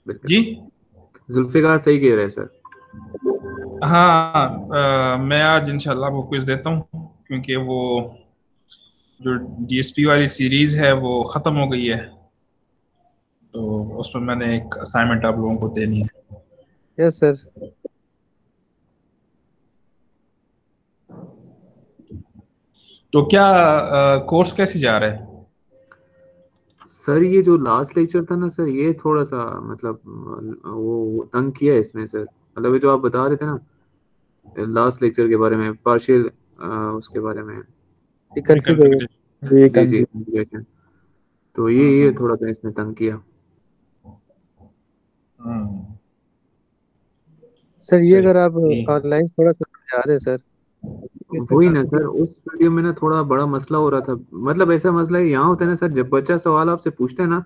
जी जुल्फिकार सही कह रहे हैं सर। हाँ, मैं आज इंशाल्लाह आपको क्विज देता हूँ, क्योंकि वो जो डीएसपी वाली सीरीज है वो ख़त्म हो गई है, तो उसमें मैंने एक असाइनमेंट आप लोगों को देनी है। Yes sir. तो क्या कोर्स कैसे जा रहा है? सर ये जो लास्ट लेक्चर था ना सर, ये थोड़ा सा मतलब वो तंग किया है इसने सर। मतलब ये जो आप बता रहे थे ना लास्ट लेक्चर के बारे में, पार्शियल उसके बारे में। रिकन्फिग्रेशन। जी जी जी configuration। तो ये थोड़ा सा इसने तंग किया। हम्म, सर ये अगर आप सही। ऑनलाइन थोड़ा सा समझा दें सर, इसमें वही ना काफी सर, उस वीडियो में ना थोड़ा बड़ा मसला हो रहा था। मतलब ऐसा मसला है यहाँ होता है ना सर, जब बच्चा सवाल आपसे पूछता है ना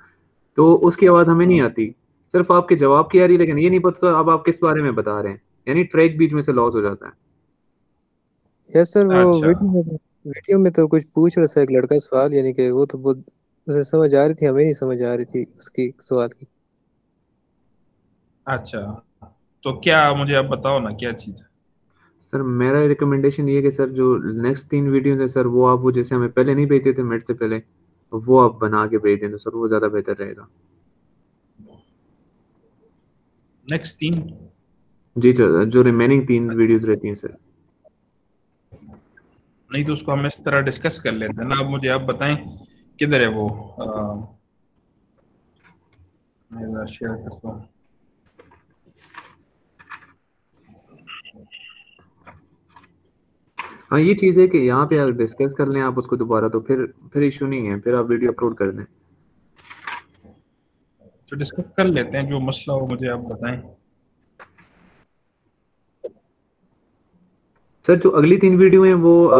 तो उसकी आवाज हमें नहीं आती, सिर्फ आपके जवाब की आ रही है, लेकिन ये नहीं पता अब आप किस बारे में बता रहे हैं। यानी ट्रैक बीच में से लॉस हो जाता है। Yes sir. वो अच्छा वीडियो में तो कुछ पूछ रहा था एक लड़का सवाल, यानी कि वो तो बहुत उसे समझ आ रही थी, हमें नहीं समझ आ रही थी उसकी सवाल की। अच्छा, तो क्या मुझे आप बताओ ना, क्या चीज़ है? सर मेरा रिकमेंडेशन ये है कि सर जो नेक्स्ट 3 वीडियोस है सर, वो आप वो जैसे हमें पहले नहीं भेजते थे मिनट से पहले, वो आप बना के भेज दें तो सर वो ज़्यादा बेहतर रहेगा। नेक्स्ट 3? जी सर, जो रिमेनिंग 3 वीडियोस रहती हैं सर। नहीं तो उसको हम इस तरह डिस्कस कर लेते हैं ना। अब मुझे आप बताएं किधर है वो। मैं इधर शेयर करता हूँ। हाँ ये चीज़ है कि यहाँ पे अगर डिस्कस कर लें आप उसको दोबारा, तो फिर इशू नहीं है, फिर आप वीडियो अपलोड कर दें। तो डिस्कस कर लेते हैं, जो मसला हो मुझे आप बताएं। सर जो अगली 3 वीडियो हैं वो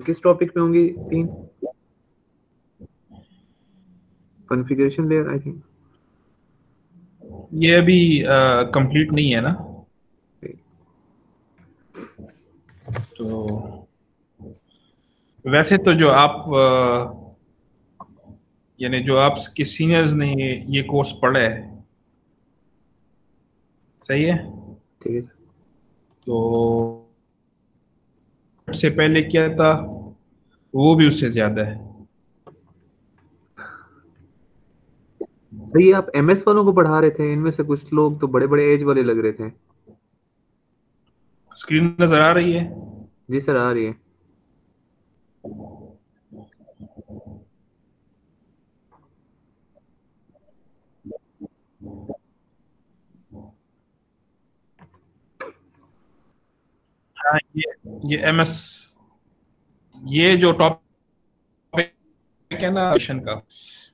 किस टॉपिक पे होंगी? 3 कॉन्फ़िगरेशन लेयर आई थिंक। ये अभी कंप्लीट नहीं है ना, तो वैसे तो जो आप यानी जो आपके सीनियर्स ने ये कोर्स पढ़ा है, सही है, ठीक है सर। तो से पहले क्या था वो भी उससे ज्यादा है। सही है, आप एमएस वालों को पढ़ा रहे थे, इनमें से कुछ लोग तो बड़े बड़े एज वाले लग रहे थे। स्क्रीन नजर आ रही है? जी सर आ रही है। हाँ, ये एमएस, ये जो टॉपिक है ना क्वेश्चन का,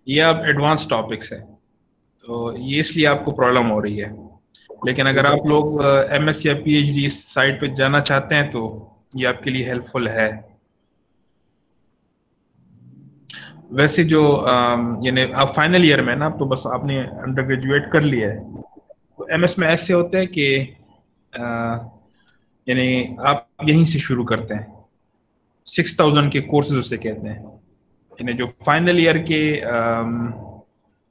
ये अब एडवांस टॉपिक्स है, तो ये इसलिए आपको प्रॉब्लम हो रही है। लेकिन अगर आप लोग एमएस या पीएचडी इस साइड पे जाना चाहते हैं तो ये आपके लिए हेल्पफुल है। वैसे जो यानी आप फाइनल ईयर में ना, अब तो बस आपने अंडर ग्रेजुएट कर लिया है, तो एमएस में ऐसे होता है कि अ, यानी आप यहीं से शुरू करते हैं। 6000 के कोर्सेज उसे कहते हैं। यानी जो फाइनल ईयर के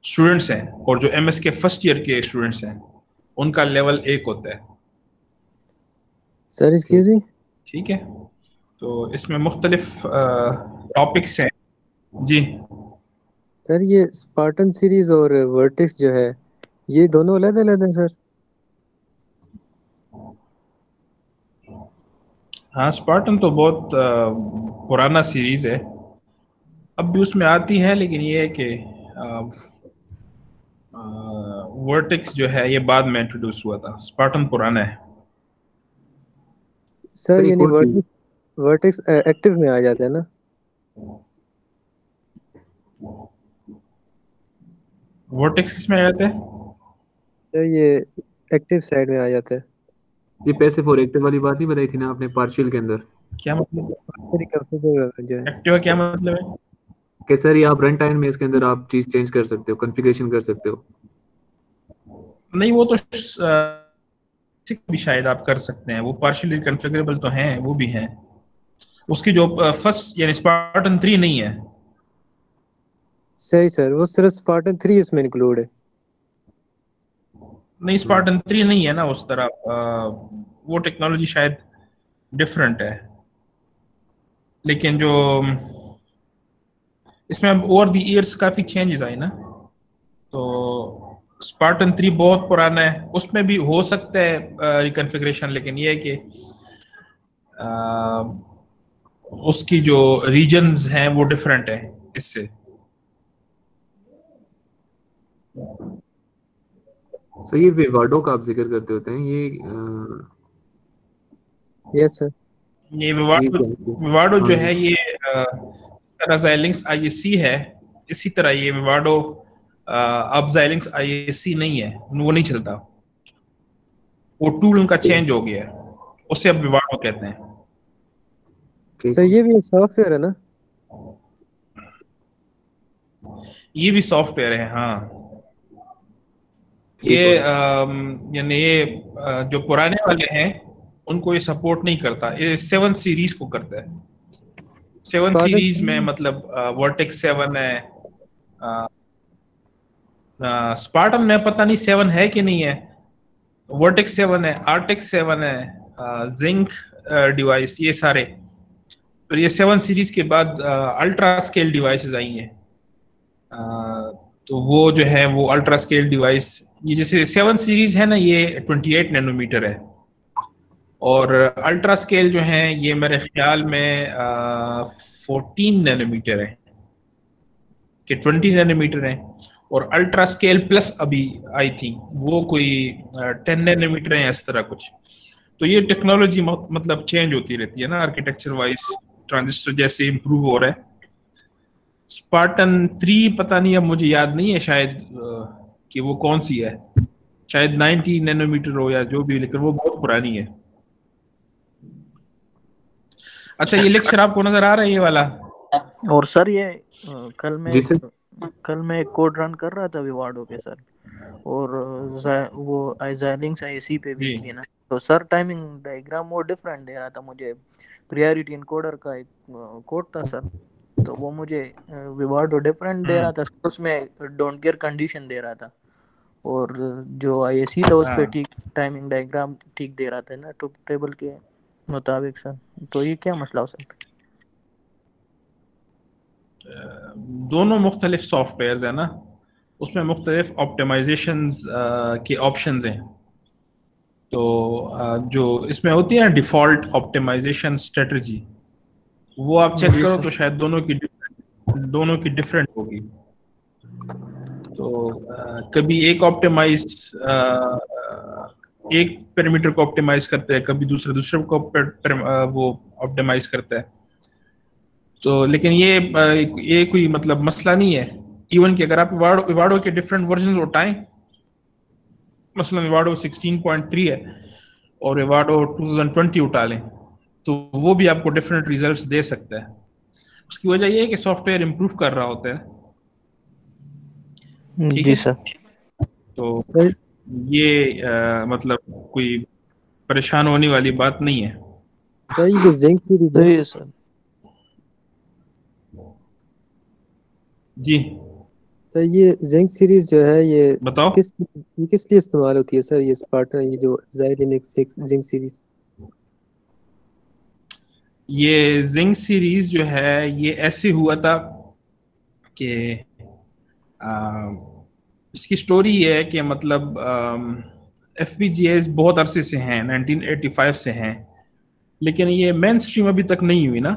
स्टूडेंट्स हैं और जो एमएस के फर्स्ट ईयर के स्टूडेंट्स हैं, उनका लेवल 1 होता है। Sir excuse me. ठीक है, तो इसमें मुख्तलिफ टॉपिक्स हैं। जी सर ये स्पार्टन सीरीज और वर्टेक्स जो है, ये दोनों अलग अलग हैं सर? हाँ, स्पार्टन तो बहुत पुराना सीरीज है, अब भी उसमें आती है, लेकिन ये है कि वर्टेक्स जो है ये बाद में इंट्रोड्यूस हुआ था, स्पार्टन पुराना है। सर सर एक यानी और चीज, वर्टेक्स वर्टेक्स एक्टिव में आ जाता है ना? वर्टेक्स किस में आ जाते हैं? सर ये एक्टिव साइड में आ जाता है। ये पैसिव और एक्टिव वाली बात नहीं बताई थी ना आपने पार्शियल के अंदर, क्या मतलब? कॉन्फ़िगर जो है। एक्टिव का क्या मतलब है? कि सर ये आप रन टाइम में इसके अंदर आप चीज चेंज कर सकते हो, कॉन्फ़िगरेशन कर सकते हो। नहीं, वो तो भी शायद आप कर सकते हैं, वो पार्शियली कॉन्फ़िगरेबल तो हैं, वो भी हैं। उसकी जो फर्स्ट यानी स्पार्टन 3 नहीं है। सही सर, वो सिर्फ स्पार्टन 3 इसमें इंक्लूड है। नहीं, स्पार्टन 3 नहीं है ना उस तरह, वो टेक्नोलॉजी शायद डिफरेंट है, लेकिन जो इसमें अब ओवर द ईयर्स काफी चेंजेस आए ना। तो स्पार्टन 3 बहुत पुराना है, उसमें भी हो सकता है रिकॉन्फ़िगरेशन, लेकिन ये है कि उसकी जो रीजन्स हैं वो डिफरेंट है इससे। सो ये विवाडो का आप जिक्र करते होते हैं, ये यस सर। ये ये विवाडो, क्या है? विवाडो हाँ जो जी। है ये इस तरह Xilinx ISC है, इसी तरह ये विवाडो अब Xilinx ISC नहीं है, वो नहीं चलता, वो टूल उनका चेंज हो गया है, उससे अब विवाडो कहते हैं। ठीक सर है। ये भी एक सॉफ्टवेयर है ना? ये भी सॉफ्टवेयर है, हाँ। ठीक ये है। यानी ये जो पुराने वाले हैं उनको ये सपोर्ट नहीं करता, ये 7 सीरीज को करता है। 7 स्पार्टन सीरीज में मतलब वर्टेक्स 7 है, स्पार्टन में पता नहीं 7 है कि नहीं है, वर्टेक्स 7 है, आर्टेक्स 7 है, जिंक डिवाइस, ये सारे। तो ये 7 सीरीज के बाद अल्ट्रा स्केल डिवाइसेस आई हैं। तो वो जो है वो अल्ट्रा स्केल डिवाइस, ये जैसे 7 सीरीज है ना, ये 28 नैनोमीटर है, और अल्ट्रा स्केल जो है ये मेरे ख्याल में 14 नैनोमीटर है, कि 20 नैनोमीटर है, और अल्ट्रा स्केल प्लस अभी आई थी वो कोई 10 नैनोमीटर है, इस तरह कुछ। तो ये टेक्नोलॉजी मतलब चेंज होती रहती है ना, आर्किटेक्चर वाइज ट्रांजिस्टर जैसे इम्प्रूव हो रहा है। स्पार्टन 3 पता नहीं, अब मुझे याद नहीं है शायद कि वो कौन सी है, शायद 90 नैनोमीटर हो या जो भी, लेकिन वो बहुत पुरानी है। अच्छा, ये लेक्चर आपको नजर आ रहा है ये वाला? और सर ये जी सर। कल मैं एक कोड रन कर रहा था विवाडो पे सर, और वो Xilinx ISC पे भी जी की ना, तो सर टाइमिंग डायग्राम वो डिफरेंट दे रहा था मुझे। प्रायोरिटी इनकोडर का एक कोड था सर, तो वो मुझे विवाडो डिफरेंट दे रहा था, उसमें डोंट केयर कंडीशन दे रहा था, और जो ISC था उस पे हाँ। ठीक टाइमिंग डायग्राम ठीक दे रहा था ना, ट्रुथ टेबल के मुताबिक सर। तो ये क्या मसला हो सकता है? दोनों मुख्तलिफ सॉफ्टवेयर है ना, उसमें मुख्तलिफ ऑप्टिमाइजेशन के ऑप्शंस हैं। तो जो इसमें होती है ना डिफ़ॉल्ट ऑप्टिमाइजेशन स्ट्रेटजी, वो आप चेक जी करो सर। तो शायद दोनों की डिफरेंट होगी। तो कभी एक एक पैरामीटर को ऑप्टिमाइज करते हैं, कभी दूसरे को वो ऑप्टिमाइज करता है। तो लेकिन ये कोई मतलब मसला नहीं है, इवन कि अगर आप विवाडो के डिफरेंट वर्जन उठाएं, मसलन विवाडो 16.3 है और विवाडो 2020 उठा लें, तो वो भी आपको डिफरेंट रिजल्ट्स दे सकता है। उसकी वजह ये है कि सॉफ्टवेयर इम्प्रूव कर रहा होता है, ठीक जी है। सर। तो सर ये मतलब कोई परेशान होने वाली बात नहीं है। सर ये जो जिंक सीरीज है, सही है सर। जी सर ये जिंक सीरीज जो है बताओ। ये किस लिए इस्तेमाल होती है सर? ये स्पार्टन, ये जो Xilinx जिंक सीरीज। ये जिंक सीरीज जो है ये ऐसे हुआ था कि इसकी स्टोरी ये है कि मतलब FPGAs बहुत अरसे से हैं, 1985 से हैं, लेकिन ये मेन स्ट्रीम अभी तक नहीं हुई ना।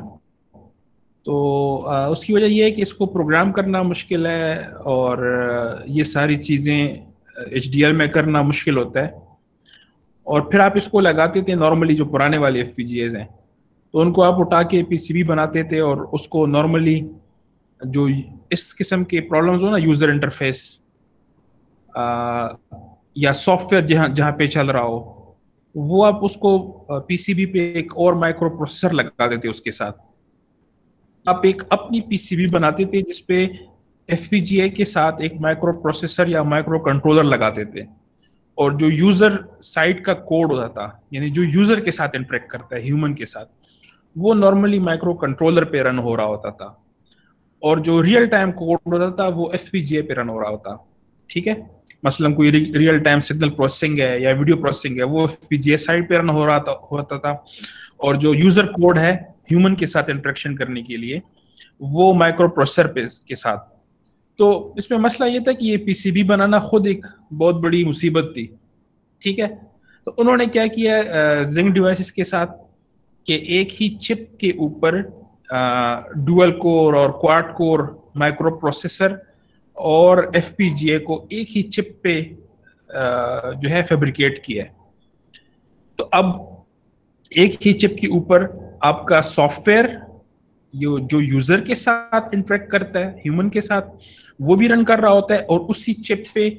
तो उसकी वजह ये है कि इसको प्रोग्राम करना मुश्किल है, और ये सारी चीज़ें HDL में करना मुश्किल होता है। और फिर आप इसको लगाते थे नॉर्मली, जो पुराने वाले FPGAs हैं, तो उनको आप उठा के PCB बनाते थे, और उसको नॉर्मली जो इस किस्म के प्रॉब्लम्स हो ना, यूज़र इंटरफेस या सॉफ्टवेयर जहाँ जहाँ पे चल रहा हो, वो आप उसको PCB पे एक और माइक्रो प्रोसेसर लगा देते उसके साथ। आप एक अपनी PCB बनाते थे जिसपे FPGA के साथ एक माइक्रो प्रोसेसर या माइक्रो कंट्रोलर लगाते थे, और जो यूजर साइड का कोड होता था, यानी जो यूजर के साथ इंटरेक्ट करता है ह्यूमन के साथ, वो नॉर्मली माइक्रो कंट्रोलर पे रन हो रहा होता था, और जो रियल टाइम कोड होता था वो FPGA पे रन हो रहा होता। ठीक है। मसलन कोई रियल टाइम सिग्नल प्रोसेसिंग है या वीडियो प्रोसेसिंग है, वो FPGA साइड पे रन होता था, और जो यूजर कोड है ह्यूमन के साथ इंटरेक्शन करने के लिए वो माइक्रो प्रोसेसर पे के साथ। तो इसमें मसला ये था कि ये PCB बनाना खुद एक बहुत बड़ी मुसीबत थी, ठीक है। तो उन्होंने क्या किया जिंक डिवाइसेस के साथ कि एक ही चिप के ऊपर डुअल कोर और क्वाड कोर माइक्रो प्रोसेसर और FPGA को एक ही चिप पे जो है फैब्रिकेट किया है। तो अब एक ही चिप के ऊपर आपका सॉफ्टवेयर जो यूजर के साथ इंटरेक्ट करता है ह्यूमन के साथ, वो भी रन कर रहा होता है, और उसी चिप पे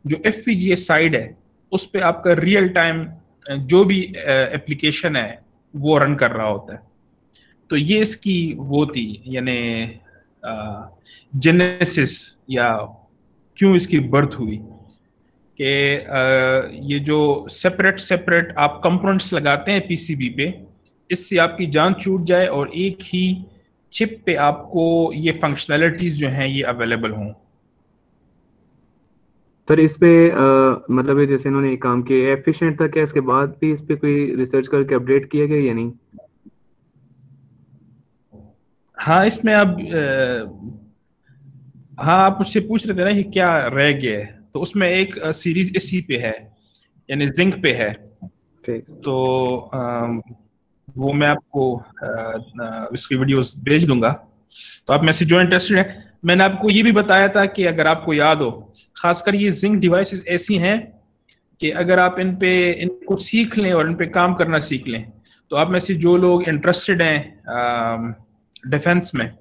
जो FPGA साइड है उस पे आपका रियल टाइम जो भी एप्लीकेशन है वो रन कर रहा होता है। तो ये इसकी वो थी, यानी जेनेसिस या क्यों इसकी बर्थ हुई कि ये जो सेपरेट आप कंपोनेंट्स लगाते हैं PCB पे, इससे आपकी जान छूट जाए और एक ही चिप पे आपको ये फंक्शनैलिटीज जो हैं ये अवेलेबल हों। सर इस पे मतलब ये जैसे इन्होंने एक काम किया, एफिशिएंट था क्या? इसके बाद भी इस पे कोई रिसर्च करके अपडेट किया गया या नहीं? हाँ, इसमें अब हाँ, आप मुझसे पूछ रहे थे ना कि क्या रह गया है, तो उसमें एक सीरीज इसी पे है, यानी जिंक पे है। ठीक। तो वो मैं आपको इसकी वीडियोस भेज दूंगा, तो आप में से जो इंटरेस्टेड है। मैंने आपको ये भी बताया था कि अगर आपको याद हो, खासकर ये जिंक डिवाइसेस ऐसी हैं कि अगर आप इनको सीख लें और इन पे काम करना सीख लें, तो आप में से जो लोग इंटरेस्टेड हैं डिफेंस में,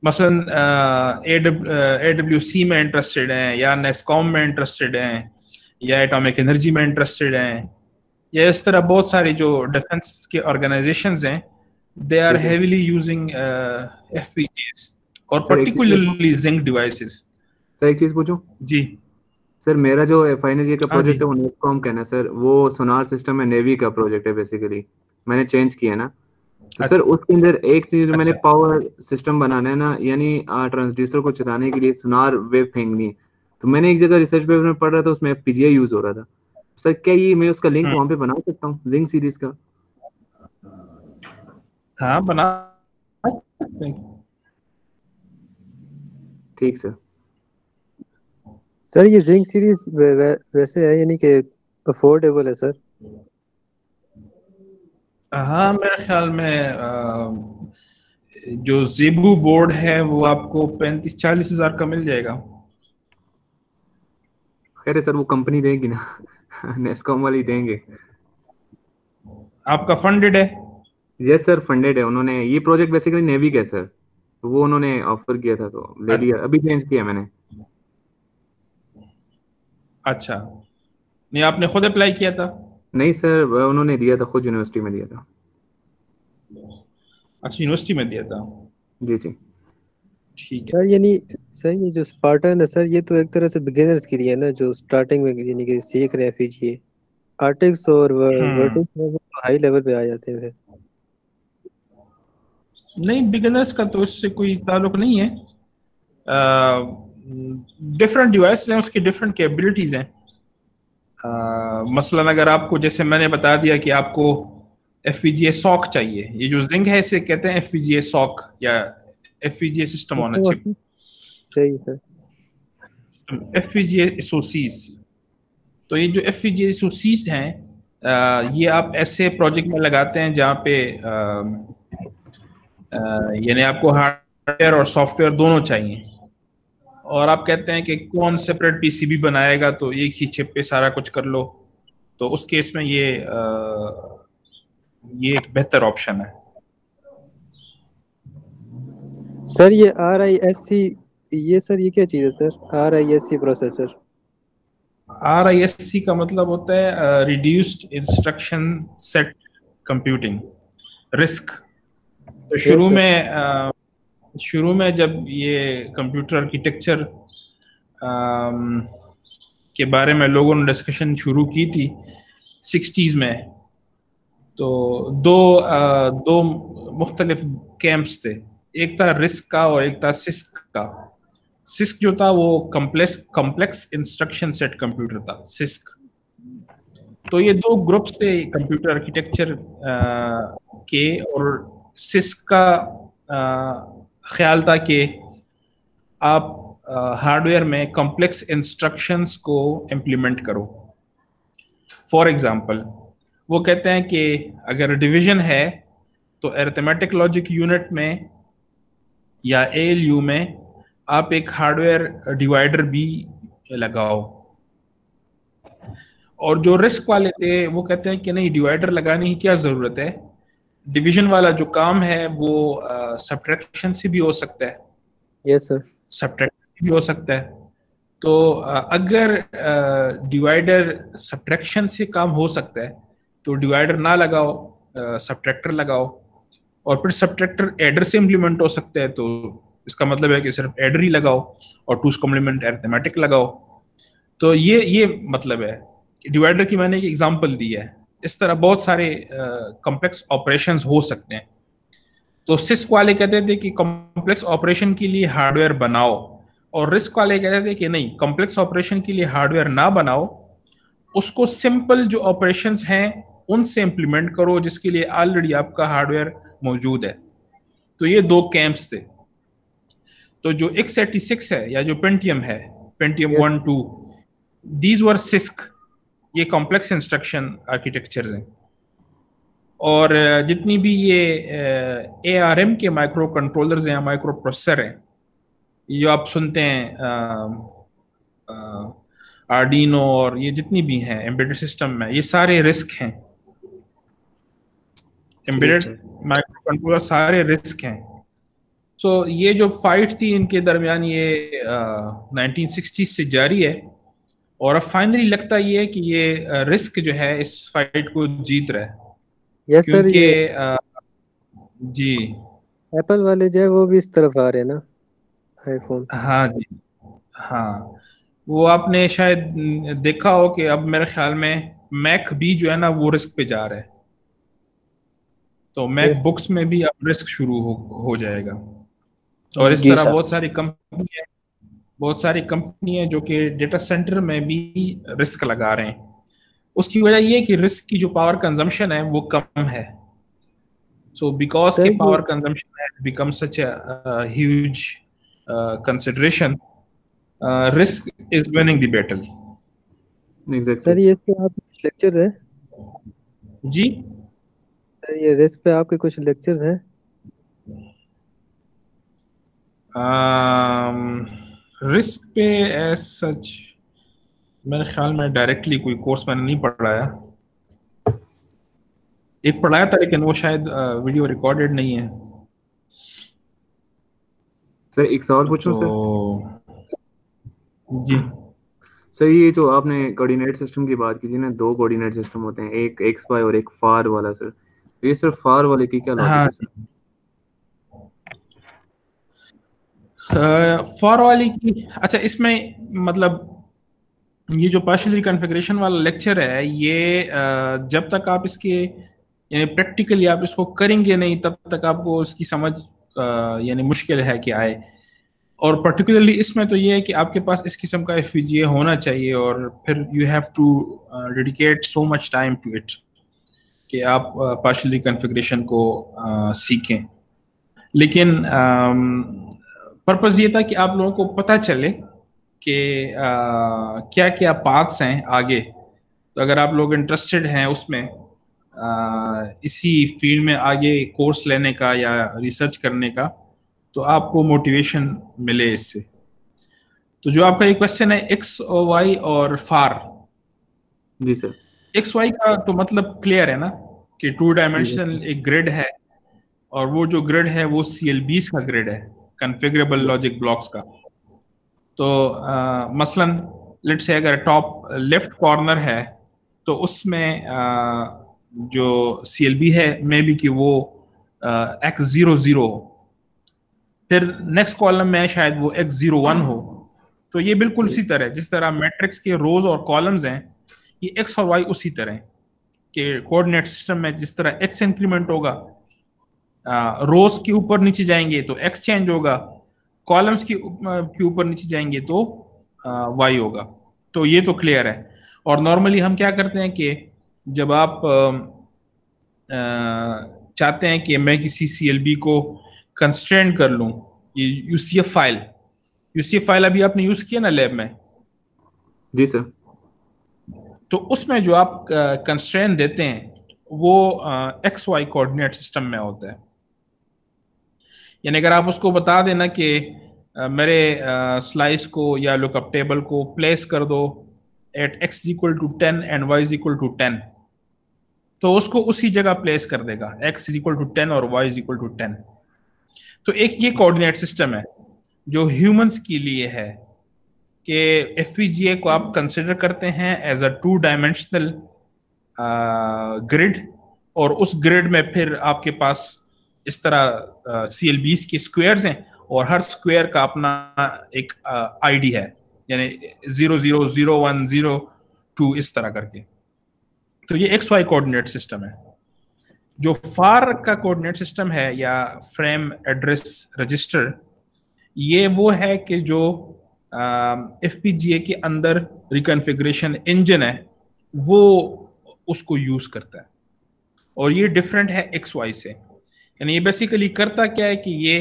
मसलन AWC में इंटरेस्टेड हैं, या नेस्कॉम में इंटरेस्टेड हैं, या एटॉमिक एनर्जी में इंटरेस्टेड हैं, या इस तरह बहुत सारी जो डिफेंस के ऑर्गेनाइजेशंस हैं, they are heavily using FPGAs और पर्टिकुलरली जिंक डिवाइसेस। सर एक चीज पूछूं? जी सर मेरा जो FING का हाँ प्रोजेक्ट जी। है वो नेस्कॉम का है ना सर, वो सोनार सिस्टम है, नेवी का प्रोजेक्ट है बेसिकली, मैंने चेंज किया है ना। तो सर उसके अंदर एक चीज मैंने अच्छा। पावर सिस्टम बनाना है ना, यानी ट्रांसड्यूसर को चलाने के लिए सोनार वेव फेंकनी है। तो मैंने एक जगह रिसर्च पेपर में पढ़ रहा था, उसमें FPGA यूज हो रहा था। सर क्या ये मैं उसका लिंक वहां पे बना सकता हूँ जिंक सीरीज का? हाँ, बना सकते हैं। ठीक सर। सर ये जिंक सीरीज वैसे है यानी कि अफोर्डेबल है सर? हाँ, मेरे ख्याल में जो ज़ेबू बोर्ड है वो आपको 35-40 हज़ार का मिल जाएगा। खैर सर वो कंपनी देगी ना नेस्कॉम वाली देंगे। आपका फंडेड है? यस सर फंडेड है, उन्होंने ये प्रोजेक्ट बेसिकली नेवी का है सर, तो वो उन्होंने ऑफर किया था तो ले लिया, अभी चेंज किया मैंने। अच्छा, नहीं आपने खुद अप्लाई किया था? नहीं सर उन्होंने दिया था, खुद यूनिवर्सिटी में दिया था। अच्छा, यूनिवर्सिटी में दिया था। जी जी। ठीक है। सर यानी सर ये जो स्पार्टन है सर, ये तो एक तरह से बिगिनर्स के लिए है ना, जो स्टार्टिंग में यानी कि सीख रहे हैं FPGA। आर्टिक्स और वर्टिक्स में वो हाई लेवल पे आ जाते हैं फिर। नहीं, बिगिनर्स का तो इससे कोई ताल्लुक नहीं है। डिफरेंट डिवाइस हैं, उसकी डिफरेंट कैपेबिलिटीज हैं। मसलन अगर आपको, जैसे मैंने बता दिया कि आपको FPGA सॉक चाहिए, ये जो जिंक है इसे कहते हैं FPGA सॉक या FPGA system on a chip, सही सर। FPGA SoCs। तो ये जो FPGA SoCs हैं, ये आप ऐसे प्रोजेक्ट में लगाते हैं जहाँ पे यानी आपको हार्डवेयर और सॉफ्टवेयर दोनों चाहिए, और आप कहते हैं कि कौन सेपरेट PCB बनाएगा, तो एक ही चिप पे सारा कुछ कर लो। तो उस केस में ये एक बेहतर ऑप्शन है। सर ये RISC, ये सर ये क्या चीज़ है सर? RISC processor? RISC का मतलब होता है reduced instruction set computing risk. तो शुरू में जब ये कंप्यूटर आर्किटेक्चर के बारे में लोगों ने डिस्कशन शुरू की थी 60s में, तो दो मुख्तलिफ कैंप्स थे, एक था रिस्क का और एक था सिस्क का। सिस्क जो था वो कॉम्प्लेक्स इंस्ट्रक्शन सेट कंप्यूटर था, सिस्क। तो ये दो ग्रुप्स थे कंप्यूटर आर्किटेक्चर के, और सिस्क का ख्याल था कि आप हार्डवेयर में कॉम्प्लेक्स इंस्ट्रक्शंस को इम्प्लीमेंट करो। फॉर एग्जांपल, वो कहते हैं कि अगर डिवीजन है तो अरिथमेटिक लॉजिक यूनिट में या एएलयू में आप एक हार्डवेयर डिवाइडर भी लगाओ। और जो रिस्क वाले थे वो कहते हैं कि नहीं, डिवाइडर लगाने की क्या ज़रूरत है, डिवीजन वाला जो काम है वो सब्ट्रैक्शन से भी हो सकता है। Yes sir. सब्ट्रैक्शन भी हो सकता है। तो अगर डिवाइडर सब्ट्रैक्शन से काम हो सकता है तो डिवाइडर ना लगाओ, सब्ट्रैक्टर लगाओ। और फिर सब्ट्रैक्टर एडर से इम्प्लीमेंट हो सकता है, तो इसका मतलब है कि सिर्फ एडर ही लगाओ और टूस कॉम्प्लीमेंट अरिथमेटिक लगाओ। तो ये मतलब है कि डिवाइडर की मैंने एक एग्जांपल दी है। इस तरह बहुत सारे कॉम्प्लेक्स ऑपरेशंस हो सकते हैं। तो सिस्क वाले कहते थे कि कॉम्प्लेक्स ऑपरेशन के लिए हार्डवेयर बनाओ, और रिस्क वाले कहते थे कि नहीं, कॉम्प्लेक्स ऑपरेशन के लिए हार्डवेयर ना बनाओ, उसको सिंपल जो ऑपरेशंस हैं उनसे इम्प्लीमेंट करो जिसके लिए ऑलरेडी आपका हार्डवेयर मौजूद है। तो ये दो कैंप्स थे। तो जो x86 है या जो पेंटियम है, Pentium Yes. 1 2, these were six, ये कॉम्प्लेक्स इंस्ट्रक्शन आर्किटेक्चर्स हैं। और जितनी भी ये ARM के माइक्रो कंट्रोलर्स हैं, माइक्रो प्रोसेसर हैं, ये जो आप सुनते हैं आर्डिनो और ये जितनी भी हैं एम्बेडेड सिस्टम में, ये सारे रिस्क हैं। एम्बेडेड माइक्रो कंट्रोलर सारे रिस्क हैं। सो ये जो फाइट थी इनके दरमियान, ये 1960 से जारी है, और अब फाइनली लगता ये है कि ये रिस्क जो है इस फाइट को जीत रहा है। Yes sir. क्योंकि ये जी एप्पल वाले जो है वो भी इस तरफ आ रहे हैं ना, आईफोन। हाँ जी हाँ, वो आपने शायद देखा हो कि अब मेरे ख्याल में मैक भी जो है ना वो रिस्क पे जा रहा है। तो मैक यस। बुक्स में भी अब रिस्क शुरू हो जाएगा। और इस जी तरह सर। बहुत सारी कंपनी है जो कि डेटा सेंटर में भी रिस्क लगा रहे हैं। उसकी वजह ये है कि रिस्क की जो पावर कंजम्पशन है वो कम है। सो बिकॉज के sir power consumption has become such a huge consideration, risk is winning the battle. Sir ये तो आप लेक्चर्स हैं जी सर, ये रिस्क पे आपके कुछ लेक्चर्स हैं? रिस्क पे एज सच मेरे ख्याल में डायरेक्टली कोई कोर्स मैंने नहीं पढ़ाया। एक पढ़ाया था लेकिन वो शायद वीडियो रिकॉर्डेड नहीं है। सर एक सवाल पूछूं तो सर? जी सर ये जो आपने कोऑर्डिनेट सिस्टम की बात की थी ना, दो कोऑर्डिनेट सिस्टम होते हैं, एक एक्स वाई और एक फार वाला सर। तो ये सर फार वाले की क्या लॉजिक हाँ, है सर? फॉर वाली की, अच्छा इसमें मतलब ये जो पार्शियल रिकॉन्फ़िगरेशन वाला लेक्चर है ये जब तक आप इसके यानी प्रैक्टिकली आप इसको करेंगे नहीं तब तक आपको उसकी समझ यानी मुश्किल है कि आए। और पर्टिकुलरली इसमें तो ये है कि आपके पास इस किस्म का FPGA होना चाहिए, और फिर you have to dedicate so much time to it कि आप पार्शियल रिकॉन्फ़िगरेशन को सीखें। लेकिन पर्पस ये था कि आप लोगों को पता चले कि क्या क्या पाथ्स हैं आगे। तो अगर आप लोग इंटरेस्टेड हैं उसमें इसी फील्ड में आगे कोर्स लेने का या रिसर्च करने का, तो आपको मोटिवेशन मिले इससे। तो जो आपका ये क्वेश्चन है एक्स और वाई और फार, जी सर। एक्स वाई का तो मतलब क्लियर है ना कि 2 डायमेंशनल जी एक ग्रिड है, और वो जो ग्रिड है वो CLBs का ग्रिड है, कॉन्फ़िगरेबल लॉजिक ब्लॉक्स का। तो मसलन लेट्स से अगर टॉप लेफ्ट कॉर्नर है तो उसमें जो CLB है मे बी कि वो X00 हो, फिर नेक्स्ट कॉलम में शायद वो X01 हो। तो ये बिल्कुल उसी तरह जिस तरह मैट्रिक्स के रोज और कॉलम्स हैं, ये X और Y उसी तरह के कोऑर्डिनेट सिस्टम में जिस तरह X इंक्रीमेंट होगा, रोज के ऊपर नीचे जाएंगे तो X चेंज होगा, कॉलम्स के ऊपर नीचे जाएंगे तो y होगा। तो ये तो क्लियर है। और नॉर्मली हम क्या करते हैं कि जब आप चाहते हैं कि मैं किसी CLB को कंस्ट्रेंट कर लूं, ये UCF फाइल अभी आपने यूज किया ना लैब में, जी सर। तो उसमें जो आप कंस्ट्रेंट देते हैं वो XY कोऑर्डिनेट सिस्टम में होता है। यानी अगर आप उसको बता देना कि मेरे स्लाइस को या लुकअप टेबल को प्लेस कर दो at x equal to 10 and y equal to 10, तो उसको उसी जगह प्लेस कर देगा, x इक्वल टू 10 और y इक्वल टू 10। तो एक ये कोऑर्डिनेट सिस्टम है जो ह्यूमंस के लिए है कि FPGA को आप कंसिडर करते हैं एज अ 2 डायमेंशनल ग्रिड, और उस ग्रिड में फिर आपके पास इस तरह CLBs के स्क्वायर्स हैं और हर स्क्वायर का अपना एक ID है, यानी 0 0 0 1 0 2 इस तरह करके। तो ये XY कोऑर्डिनेट सिस्टम है। जो फार का कोऑर्डिनेट सिस्टम है या फ्रेम एड्रेस रजिस्टर, ये वो है कि जो FPGA के अंदर रिकॉन्फ़िगरेशन इंजन है वो उसको यूज करता है, और ये डिफरेंट है XY से। यानी ये बेसिकली करता क्या है कि ये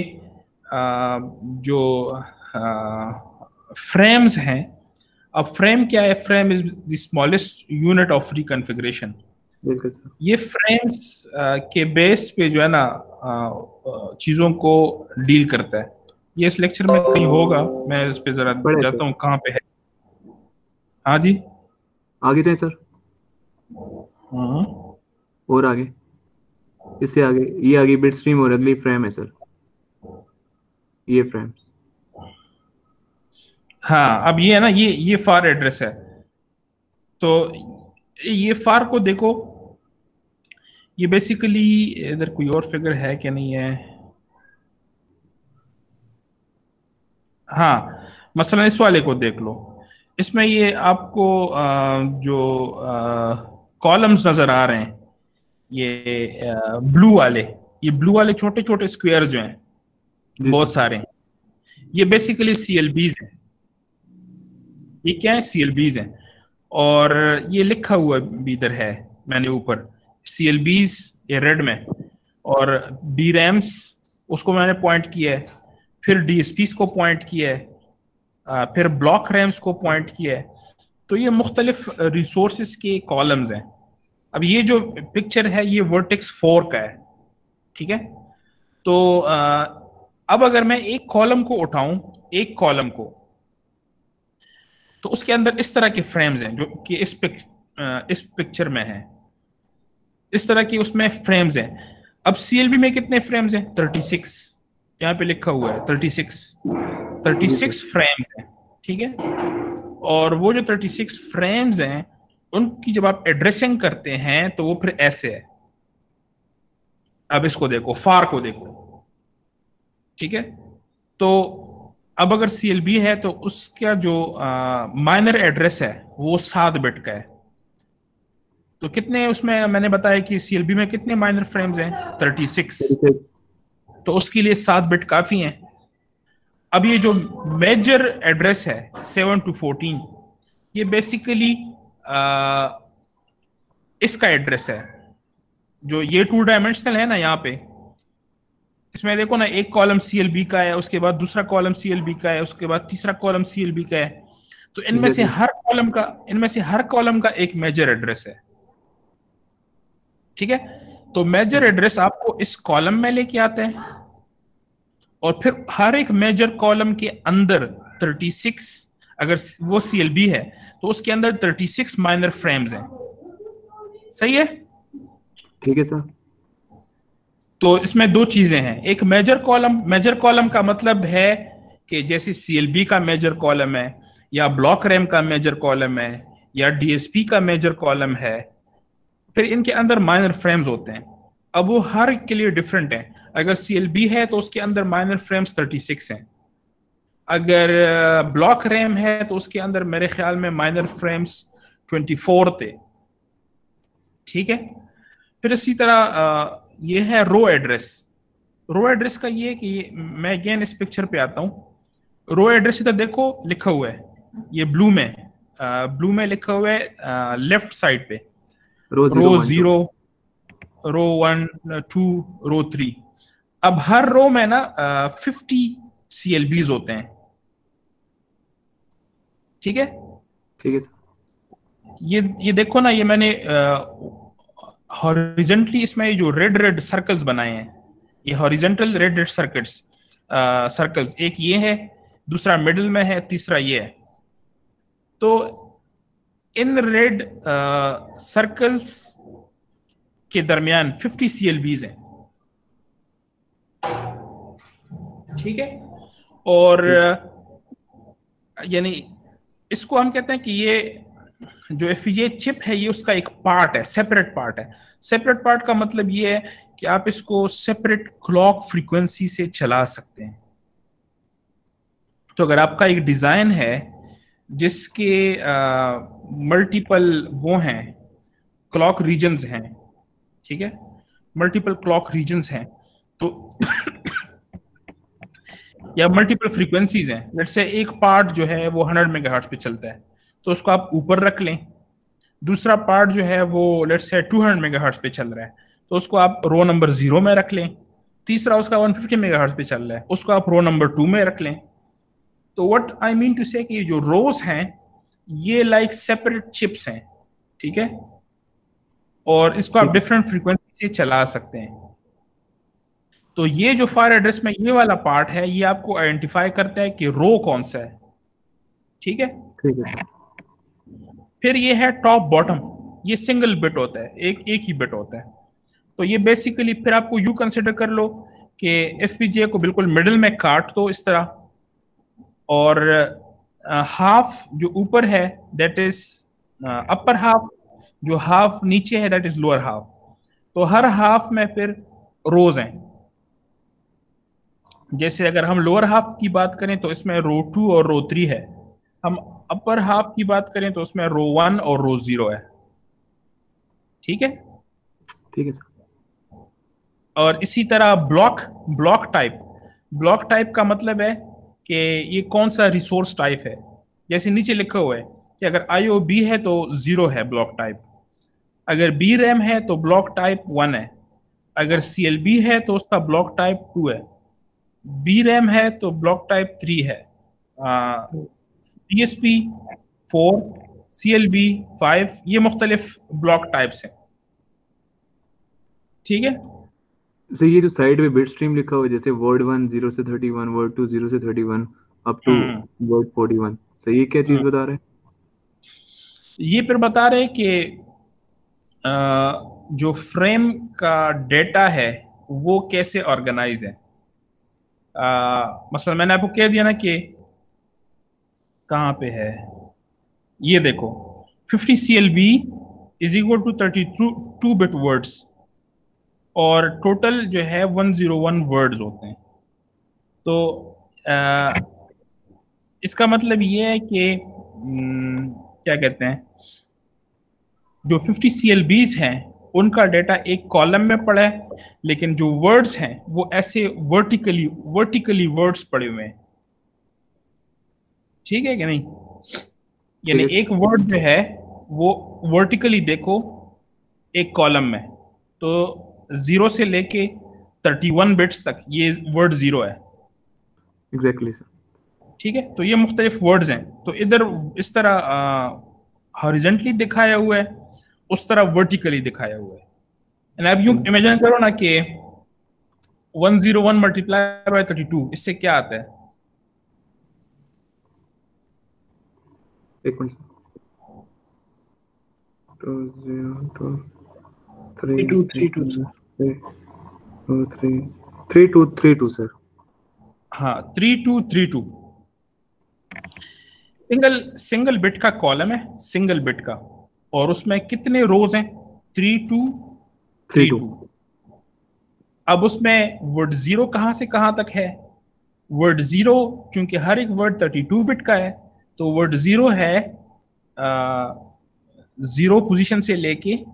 जो फ्रेम्स हैं, अब फ्रेम क्या है? Frame is the smallest unit of reconfiguration. बिल्कुल सर। ये फ्रेम्स के बेस पे जो है ना चीजों को डील करता है। ये इस लेक्चर में कहीं होगा, मैं इस पे जरा जाता हूँ कहाँ पे है। हाँ जी, आगे जाए सर, और आगे, इससे आगे, ये आगे बिट स्ट्रीम और अगली फ्रेम है सर, ये फ्रेम। हाँ, अब ये है ना, ये फार एड्रेस है। तो ये फार को देखो, ये बेसिकली इधर कोई और फिगर है कि नहीं है? हाँ, मसलन इस वाले को देख लो, इसमें ये आपको जो कॉलम्स नजर आ रहे हैं, ये ब्लू वाले छोटे छोटे स्क्वायर जो हैं बहुत सारे, ये बेसिकली CLBs हैं। ये क्या है? CLBs हैं। और ये लिखा हुआ भी इधर है मैंने ऊपर, CLBs ये रेड में, और BRAMs उसको मैंने पॉइंट किया है, फिर DSPs को पॉइंट किया है, फिर ब्लॉक रैम्स को पॉइंट किया है। तो ये मुख्तलिफ रिसोर्सेज के कॉलम्स हैं। अब ये जो पिक्चर है ये वर्टेक्स 4 का है, ठीक है? तो अब अगर मैं एक कॉलम को उठाऊं, एक कॉलम को, तो उसके अंदर इस तरह के फ्रेम्स हैं जो कि इस पिक्चर में है, इस तरह की उसमें फ्रेम्स हैं। अब CLB में कितने फ्रेम्स हैं? 36, यहाँ पे लिखा हुआ है 36 फ्रेम्स हैं, ठीक है? और वो जो 36 फ्रेम्स हैं उनकी जब आप एड्रेसिंग करते हैं तो वो फिर ऐसे है। अब इसको देखो, फार को देखो, ठीक है? तो अब अगर CLB है तो उसका जो माइनर एड्रेस है वो 7 बिट का है। तो कितने उसमें मैंने बताया कि CLB में कितने माइनर फ्रेम्स हैं? 36। तो उसके लिए 7 बिट काफी हैं। अब ये जो मेजर एड्रेस है 7 to 14, ये बेसिकली इसका एड्रेस है, जो ये 2 डायमेंशनल है ना, यहाँ पे इसमें देखो ना, एक कॉलम CLB का है, उसके बाद दूसरा कॉलम CLB का है, उसके बाद तीसरा कॉलम CLB का है। तो इनमें से हर कॉलम का एक मेजर एड्रेस है, ठीक है? तो मेजर एड्रेस आपको इस कॉलम में लेके आता है, और फिर हर एक मेजर कॉलम के अंदर 36, अगर वो CLB है तो उसके अंदर 36 माइनर फ्रेम्स हैं। सही है? ठीक है सर। तो इसमें 2 चीजें हैं, एक मेजर कॉलम का मतलब है कि जैसे CLB का मेजर कॉलम है, या ब्लॉक रैम का मेजर कॉलम है, या DSP का मेजर कॉलम है, फिर इनके अंदर माइनर फ्रेम्स होते हैं। अब वो हर एक के लिए डिफरेंट है। अगर CLB है तो उसके अंदर माइनर फ्रेम्स 36 हैं, अगर ब्लॉक रैम है तो उसके अंदर मेरे ख्याल में माइनर फ्रेम्स 24 थे, ठीक है? फिर इसी तरह ये है रो एड्रेस का ये कि मैं अगेन इस पिक्चर पे आता हूँ। रो एड्रेस इधर देखो लिखा हुआ है, ये ब्लू में लिखा हुआ है लेफ्ट साइड पे, रो रो 0 1 2। 0, रो 1 2, रो 3। अब हर रो में ना 50 CLBs होते हैं, ठीक है। ठीक है सर। ये देखो ना, ये मैंने हॉरिजेंटली इसमें ये जो रेड रेड सर्कल्स बनाए हैं, ये हॉरिजेंटल रेड रेड सर्कल्स, एक ये है, दूसरा मिडिल में है, तीसरा ये है। तो इन रेड सर्कल्स के दरमियान 50 CLBs हैं, ठीक है। और यानी इसको हम कहते हैं कि ये जो FPGA चिप है ये उसका एक पार्ट है, सेपरेट पार्ट है। सेपरेट पार्ट का मतलब ये है कि आप इसको सेपरेट क्लॉक फ्रीक्वेंसी से चला सकते हैं। तो अगर आपका एक डिजाइन है जिसके मल्टीपल वो हैं, क्लॉक रीजन्स हैं, ठीक है, मल्टीपल क्लॉक रीजन्स हैं, तो या मल्टीपल फ्रीक्वेंसीज हैं, लेट्स से एक पार्ट जो है वो 100 मेगाहर्ट्ज पे चलता है, तो उसको आप ऊपर रख लें। दूसरा पार्ट जो है वो लेट्स से 200 मेगाहर्ट्ज पे चल रहा है, तो उसको आप रो नंबर 0 में रख लें। तीसरा उसका 150 मेगाहर्ट्ज पे चल रहा है, उसको आप रो नंबर 2 में रख लें। तो व्हाट आई मीन टू से कि जो रोज हैं ये लाइक सेपरेट चिप्स हैं, ठीक है, और इसको आप डिफरेंट फ्रीक्वेंसी से चला सकते हैं। तो ये जो फायर एड्रेस में ये वाला पार्ट है, ये आपको आइडेंटिफाई करता है कि रो कौन सा है, ठीक है। ठीक है। फिर ये है टॉप बॉटम, ये सिंगल बिट होता है, एक ही बिट होता है। तो ये बेसिकली फिर आपको यू कंसिडर कर लो कि FPGA को बिल्कुल मिडिल में काट दो इस तरह, और हाफ जो ऊपर है दैट इज अपर हाफ, जो हाफ नीचे है दैट इज लोअर हाफ। तो हर हाफ में फिर रोज हैं। जैसे अगर हम लोअर हाफ की बात करें तो इसमें रो 2 और रो 3 है, हम अपर हाफ की बात करें तो उसमें रो 1 और रो 0 है, ठीक है। ठीक है सर। और इसी तरह ब्लॉक टाइप का मतलब है कि ये कौन सा रिसोर्स टाइप है। जैसे नीचे लिखा हुआ है कि अगर IOB है तो 0 है ब्लॉक टाइप, अगर BRAM है तो ब्लॉक टाइप 1 है, अगर CLB है तो उसका ब्लॉक टाइप 2 है, BRAM है तो ब्लॉक टाइप 3 है, DSP 4, CLB 5, ये मुख्तलिफ ब्लॉक टाइप्स हैं, ठीक है। सर ये जो साइड में बिट स्ट्रीम लिखा हुआ है, जैसे वर्ड 1 0 से 31, वर्ड 2 0 से 31 अप टू वर्ड 41, सर ये क्या चीज बता रहे हैं? ये फिर बता रहे हैं कि जो फ्रेम का डेटा है वो कैसे ऑर्गेनाइज है। मसलन मैंने आपको कह दिया ना कि कहाँ पे है, ये देखो 50 CLB is equal to 32 bit words, और टोटल जो है 101 वर्ड्स होते हैं। तो इसका मतलब ये है कि क्या कहते हैं, जो 50 CLBs हैं उनका डेटा एक कॉलम में पड़ा है, लेकिन जो वर्ड्स हैं वो ऐसे वर्टिकली वर्ड्स पड़े हुए हैं, ठीक है कि नहीं। यानी एक वर्ड जो है वो वर्टिकली देखो एक कॉलम में, तो 0 से लेके 31 बिट्स तक ये वर्ड 0 है, एग्जैक्टली सर। ठीक है। तो ये मुख्तलिफ वर्ड्स हैं, तो इधर इस तरह हॉरिजेंटली दिखाया हुआ है, उस तरह वर्टिकली दिखाया हुआ है। एंड अब यूं इमेजिन करो ना कि 101 मल्टीप्लाई बाय 32, इससे क्या आता है? एक मिनट, 3232 सर। हाँ 3232 सिंगल बिट का कॉलम है, सिंगल बिट का, और उसमें कितने रोज हैं? 3232। अब उसमें वर्ड 0 कहां से कहां तक है? वर्ड 0 चूंकि हर एक वर्ड 32 बिट का है, तो वर्ड 0 है 0 पोजीशन से लेके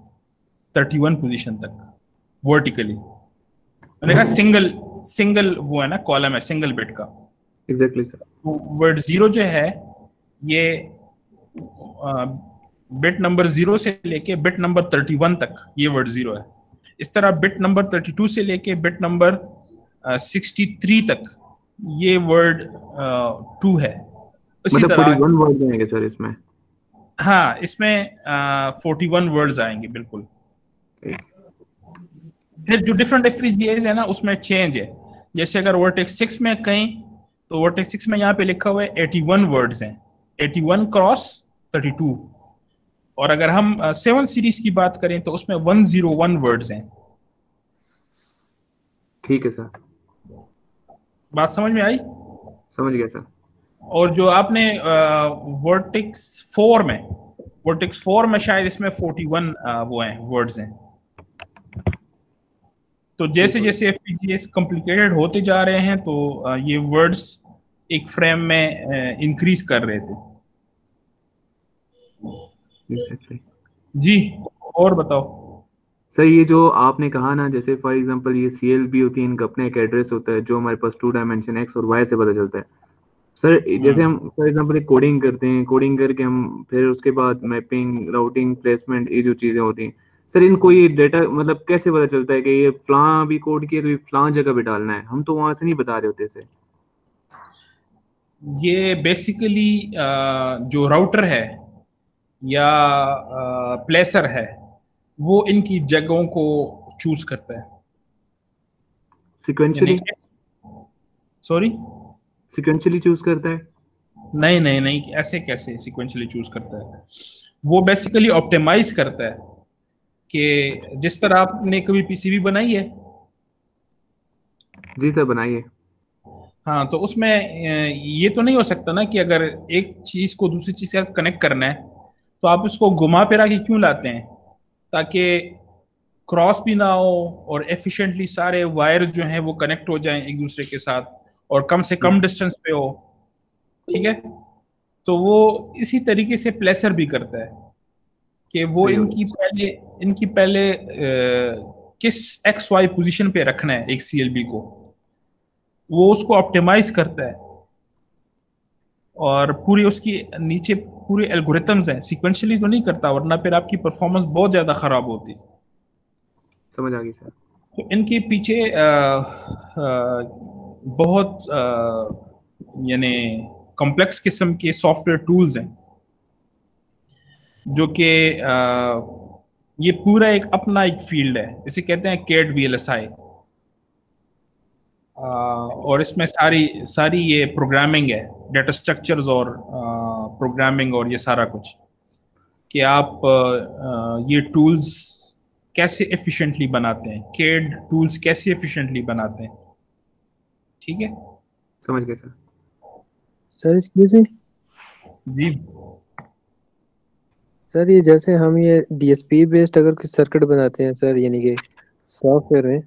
31 पोजीशन तक वर्टिकली। मैंने कहा सिंगल वो है ना, कॉलम है सिंगल बिट का। Exactly sir. वर्ड 0 जो है ये बिट नंबर 0 से लेके बिट नंबर 31 तक ये वर्ड 0 है। इस तरह बिट नंबर 32 से लेके बिट नंबर 63 तक ये वर्ड 2 है। इसी मतलब तरह 41 वर्ड आएंगे सर इसमें? हाँ, इसमें 41 वर्ड्स आएंगे बिल्कुल। फिर जो डिफरेंट एफपीजीएस है ना उसमें चेंज है। जैसे अगर वर्टेक्स 6 में कहीं तो वर्टेक्स 6 में यहाँ पे लिखा हुआ है 81 वर्ड्स हैं, 81 क्रॉस 32। और अगर हम 7 सीरीज की बात करें तो उसमें 101 वर्ड्स हैं। ठीक है सर, बात समझ में आई? समझ गया सर। और जो आपने वर्टेक्स 4 में, वर्टेक्स 4 में शायद इसमें 41 वो हैं वर्ड्स हैं। तो जैसे जैसे एफपीजीएस कॉम्प्लिकेटेड होते जा रहे हैं तो ये वर्ड्स एक फ्रेम में इंक्रीज कर रहे थे। Exactly. जी, और बताओ सर ये जो आपने कहा ना, जैसे फॉर एग्जांपल ये सीएलबी होती है, इनका अपना एक एड्रेस होता है जो हमारे पास 2 डायमेंशन एक्स और वाई से पता चलता है। सर जैसे हम फॉर एग्जांपल एक कोडिंग करते हैं, कोडिंग करके हम फिर उसके बाद मैपिंग, राउटिंग, प्लेसमेंट, ये जो चीजें होती हैं सर, इनको ये डेटा मतलब कैसे पता चलता है कि ये फलां भी कोड किया तो ये फलां जगह पे डालना है? हम तो वहां से नहीं बता रहे होते से। ये बेसिकली जो राउटर है या प्लेसर है वो इनकी जगहों को चूज करता है। सिक्वेंशियली? सॉरी, सिक्वेंशियली चूज करता है? नहीं नहीं नहीं, ऐसे कैसे सिक्वेंशियली चूज करता है? वो बेसिकली ऑप्टिमाइज करता है कि जिस तरह आपने कभी पीसीबी बनाई है। जी सर, बनाइए। हाँ, तो उसमें ये तो नहीं हो सकता ना कि अगर एक चीज को दूसरी चीज के साथ कनेक्ट करना है तो आप उसको घुमा फिरा के क्यों लाते हैं, ताकि क्रॉस भी ना हो और एफिशिएंटली सारे वायर्स जो हैं वो कनेक्ट हो जाएं एक दूसरे के साथ और कम से कम डिस्टेंस पे हो। ठीक है, तो वो इसी तरीके से प्लेसर भी करता है कि वो सही हो इनकी पहले किस एक्स वाई पोजीशन पे रखना है एक सीएलबी को, वो उसको ऑप्टिमाइज करता है। और पूरी उसकी नीचे पूरे एल्गोरिथम्स हैं, सीक्वेंशियली तो नहीं करता वरना फिर आपकी परफॉर्मेंस बहुत ज़्यादा ख़राब होती। समझ आ गई सर। तो इनके पीछे बहुत यानी कॉम्प्लेक्स किस्म के सॉफ्टवेयर टूल्स हैं जो कि ये पूरा एक अपना एक फील्ड है, इसे कहते हैं केड वीएलएसआई। और इसमें सारी सारी ये प्रोग्रामिंग है, डेटा स्ट्रक्चर्स और प्रोग्रामिंग और ये सारा कुछ कि आप ये टूल्स कैसे एफिशिएंटली बनाते हैं, केड टूल्स कैसे एफिशिएंटली बनाते हैं। ठीक है, समझ गए सर। सर एक्सक्यूज मी जी। सर, ये जैसे हम ये डीएसपी बेस्ड अगर कुछ सर्किट बनाते हैं सर, यानी कि सॉफ्टवेयर में,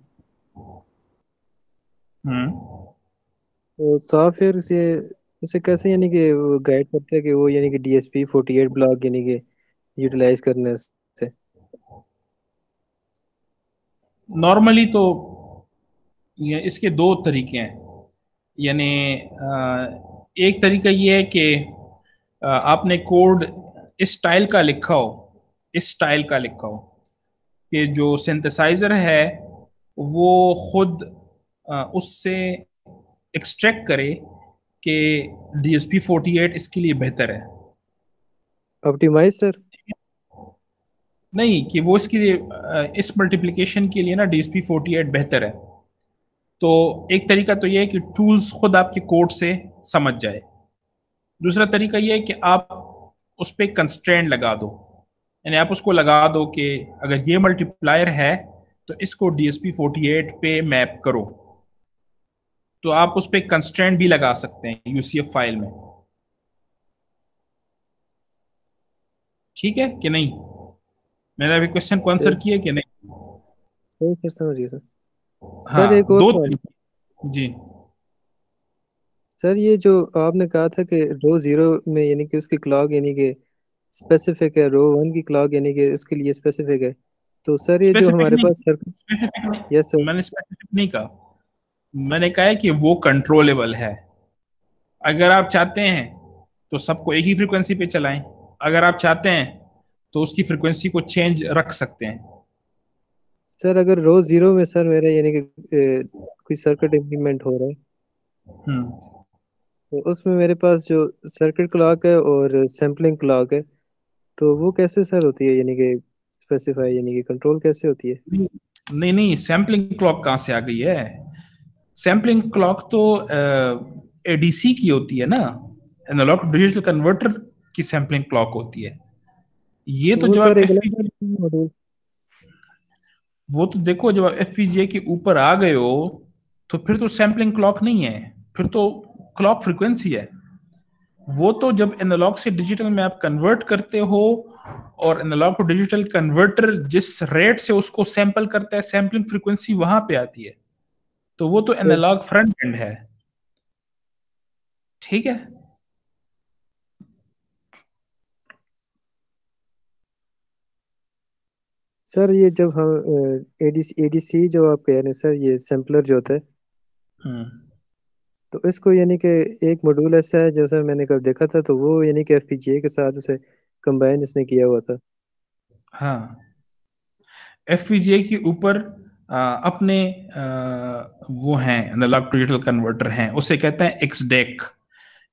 तो सॉफ्टवेयर से उसे कैसे यानी कि वो गाइड करते हैं कि वो यानी कि डीएसपी 48 ब्लॉक यानी कि यूटिलाइज करना है उससे? नॉर्मली तो ये इसके दो तरीके हैं। यानी एक तरीका ये है कि आपने कोड इस स्टाइल का लिखा हो, इस स्टाइल का लिखा हो कि जो सिंथेसाइजर है वो खुद उससे एक्सट्रैक्ट करे कि डीएसपी 48 इसके लिए बेहतर है। Optimise sir? नहीं कि वो इसके लिए इस मल्टीप्लिकेशन के लिए ना डीएसपी 48 बेहतर है। तो एक तरीका तो ये है कि टूल्स खुद आपके कोड से समझ जाए। दूसरा तरीका ये है कि आप उस पर कंस्ट्रेंट लगा दो, यानी आप उसको लगा दो कि अगर ये मल्टीप्लायर है तो इसको डीएसपी 48 पे मैप करो। तो आप उस पर कंस्ट्रेंट भी लगा सकते हैं यूसीएफ फाइल में। ठीक है कि नहीं? मैंने अभी क्वेश्चन को आंसर सर किया कि नहीं? सही सर, समझ गया सर। हाँ, सर एक और दो सवाल। तरीके। जी। सर ये जो आपने कहा था कि रो 0 में यानी कि उसकी क्लॉक यानी कि स्पेसिफिक है, रो 1 की क्लॉक यानी कि उसके लिए स्पेसिफिक है, तो सर ये जो स्पेसिफिक हमारे नहीं, पास सर्किट। स्पेसिफिक यस नहीं, सर। मैंने स्पेसिफिक नहीं कहा। मैंने कहा है कि वो कंट्रोलेबल है। अगर आप चाहते हैं तो सबको एक ही फ्रीक्वेंसी पे चलाएं, अगर आप चाहते हैं तो उसकी फ्रीक्वेंसी को चेंज रख सकते हैं। सर अगर रो जीरो में सर मेरा यानी कि कोई सर्किट इम्प्लीमेंट हो रहा है, हम्म तो उसमें मेरे पास जो सर्किट क्लॉक है और सैम्पलिंग क्लॉक है, तो वो कैसे सर होती है, यानी कि स्पेसिफाई, यानी कि कंट्रोल कैसे होती है? नहीं नहीं, सैम्पलिंग क्लॉक कहाँ से आ गई है? सैम्पलिंग क्लॉक तो एडीसी की होती है ना, एनालॉग टू डिजिटल कन्वर्टर की सैम्पलिंग क्लॉक होती है। ये तो तो वो जब सर आप एक एफ, अलग मॉड्यूल। वो तो देखो जब आप एफपीजीए के ऊपर आ गए हो तो फिर तो सैम्पलिंग क्लॉक नहीं है, फिर तो क्लॉक फ्रीक्वेंसी है। वो तो जब एनालॉग से डिजिटल में आप कन्वर्ट करते हो, और एनालॉग टू डिजिटल कन्वर्टर जिस रेट से उसको सैंपल करता है, सैम्पलिंग फ्रीक्वेंसी वहां पे आती है। तो वो तो सर एनालॉग फ्रंट एंड है। ठीक है। सर ये जब हम एडीसी एडीसी जो आप कह रहे हैं सर, ये सैम्पलर जो होता है, हम्म तो इसको यानी कि एक मॉड्यूल ऐसा है जो सर मैंने कल देखा था, तो वो यानी कि एफपीजीए के साथ उसे कंबाइन इसने किया हुआ था। हाँ, एफपीजीए के ऊपर अपने वो हैं एनालॉग टू डिजिटल कन्वर्टर हैं, उसे कहते हैं एक्स डेक,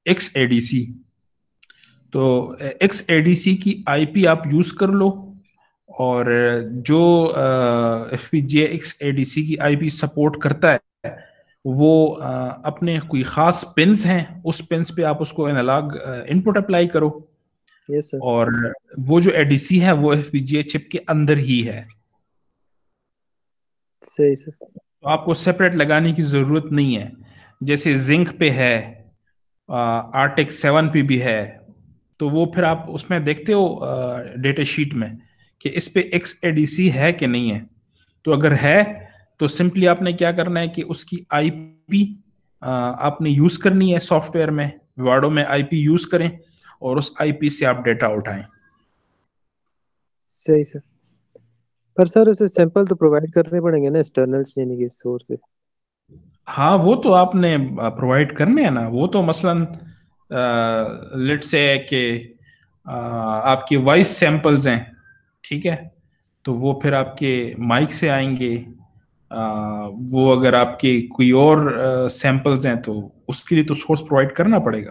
एक्स एडीसी। तो एक्स एडीसी की आईपी आप यूज कर लो, और जो एफ पी जे एक्स एडीसी की आईपी सपोर्ट करता है वो अपने कोई खास पिन्स हैं, उस पिन्स पे आप उसको एनालॉग इनपुट अप्लाई करो, यस सर। और वो जो एडीसी है वो एफ पी जे चिप के अंदर ही है। सही सर। तो आपको सेपरेट लगाने की जरूरत नहीं है। जैसे जिंक पे है, आर्टेक्स 7 पे भी है, तो वो फिर आप उसमें देखते हो डेटा शीट में कि इस पे एक्स एडीसी है कि नहीं है। तो अगर है तो सिंपली आपने क्या करना है कि उसकी आईपी आपने यूज करनी है, सॉफ्टवेयर में वाडो में आईपी यूज करें और उस आईपी से आप डेटा उठाएं। सही सर। पर सर उसे सैंपल तो प्रोवाइड करने पड़ेंगे ना एक्सटर्नल्स, यानी कि सोर्स से। हाँ, वो तो आपने प्रोवाइड करने हैं ना, वो तो मसलन लेट से कि आपकी वॉइस सैंपल्स हैं, ठीक है, तो वो फिर आपके माइक से आएंगे। वो अगर आपके कोई और सैंपल्स हैं तो उसके लिए तो सोर्स प्रोवाइड करना पड़ेगा।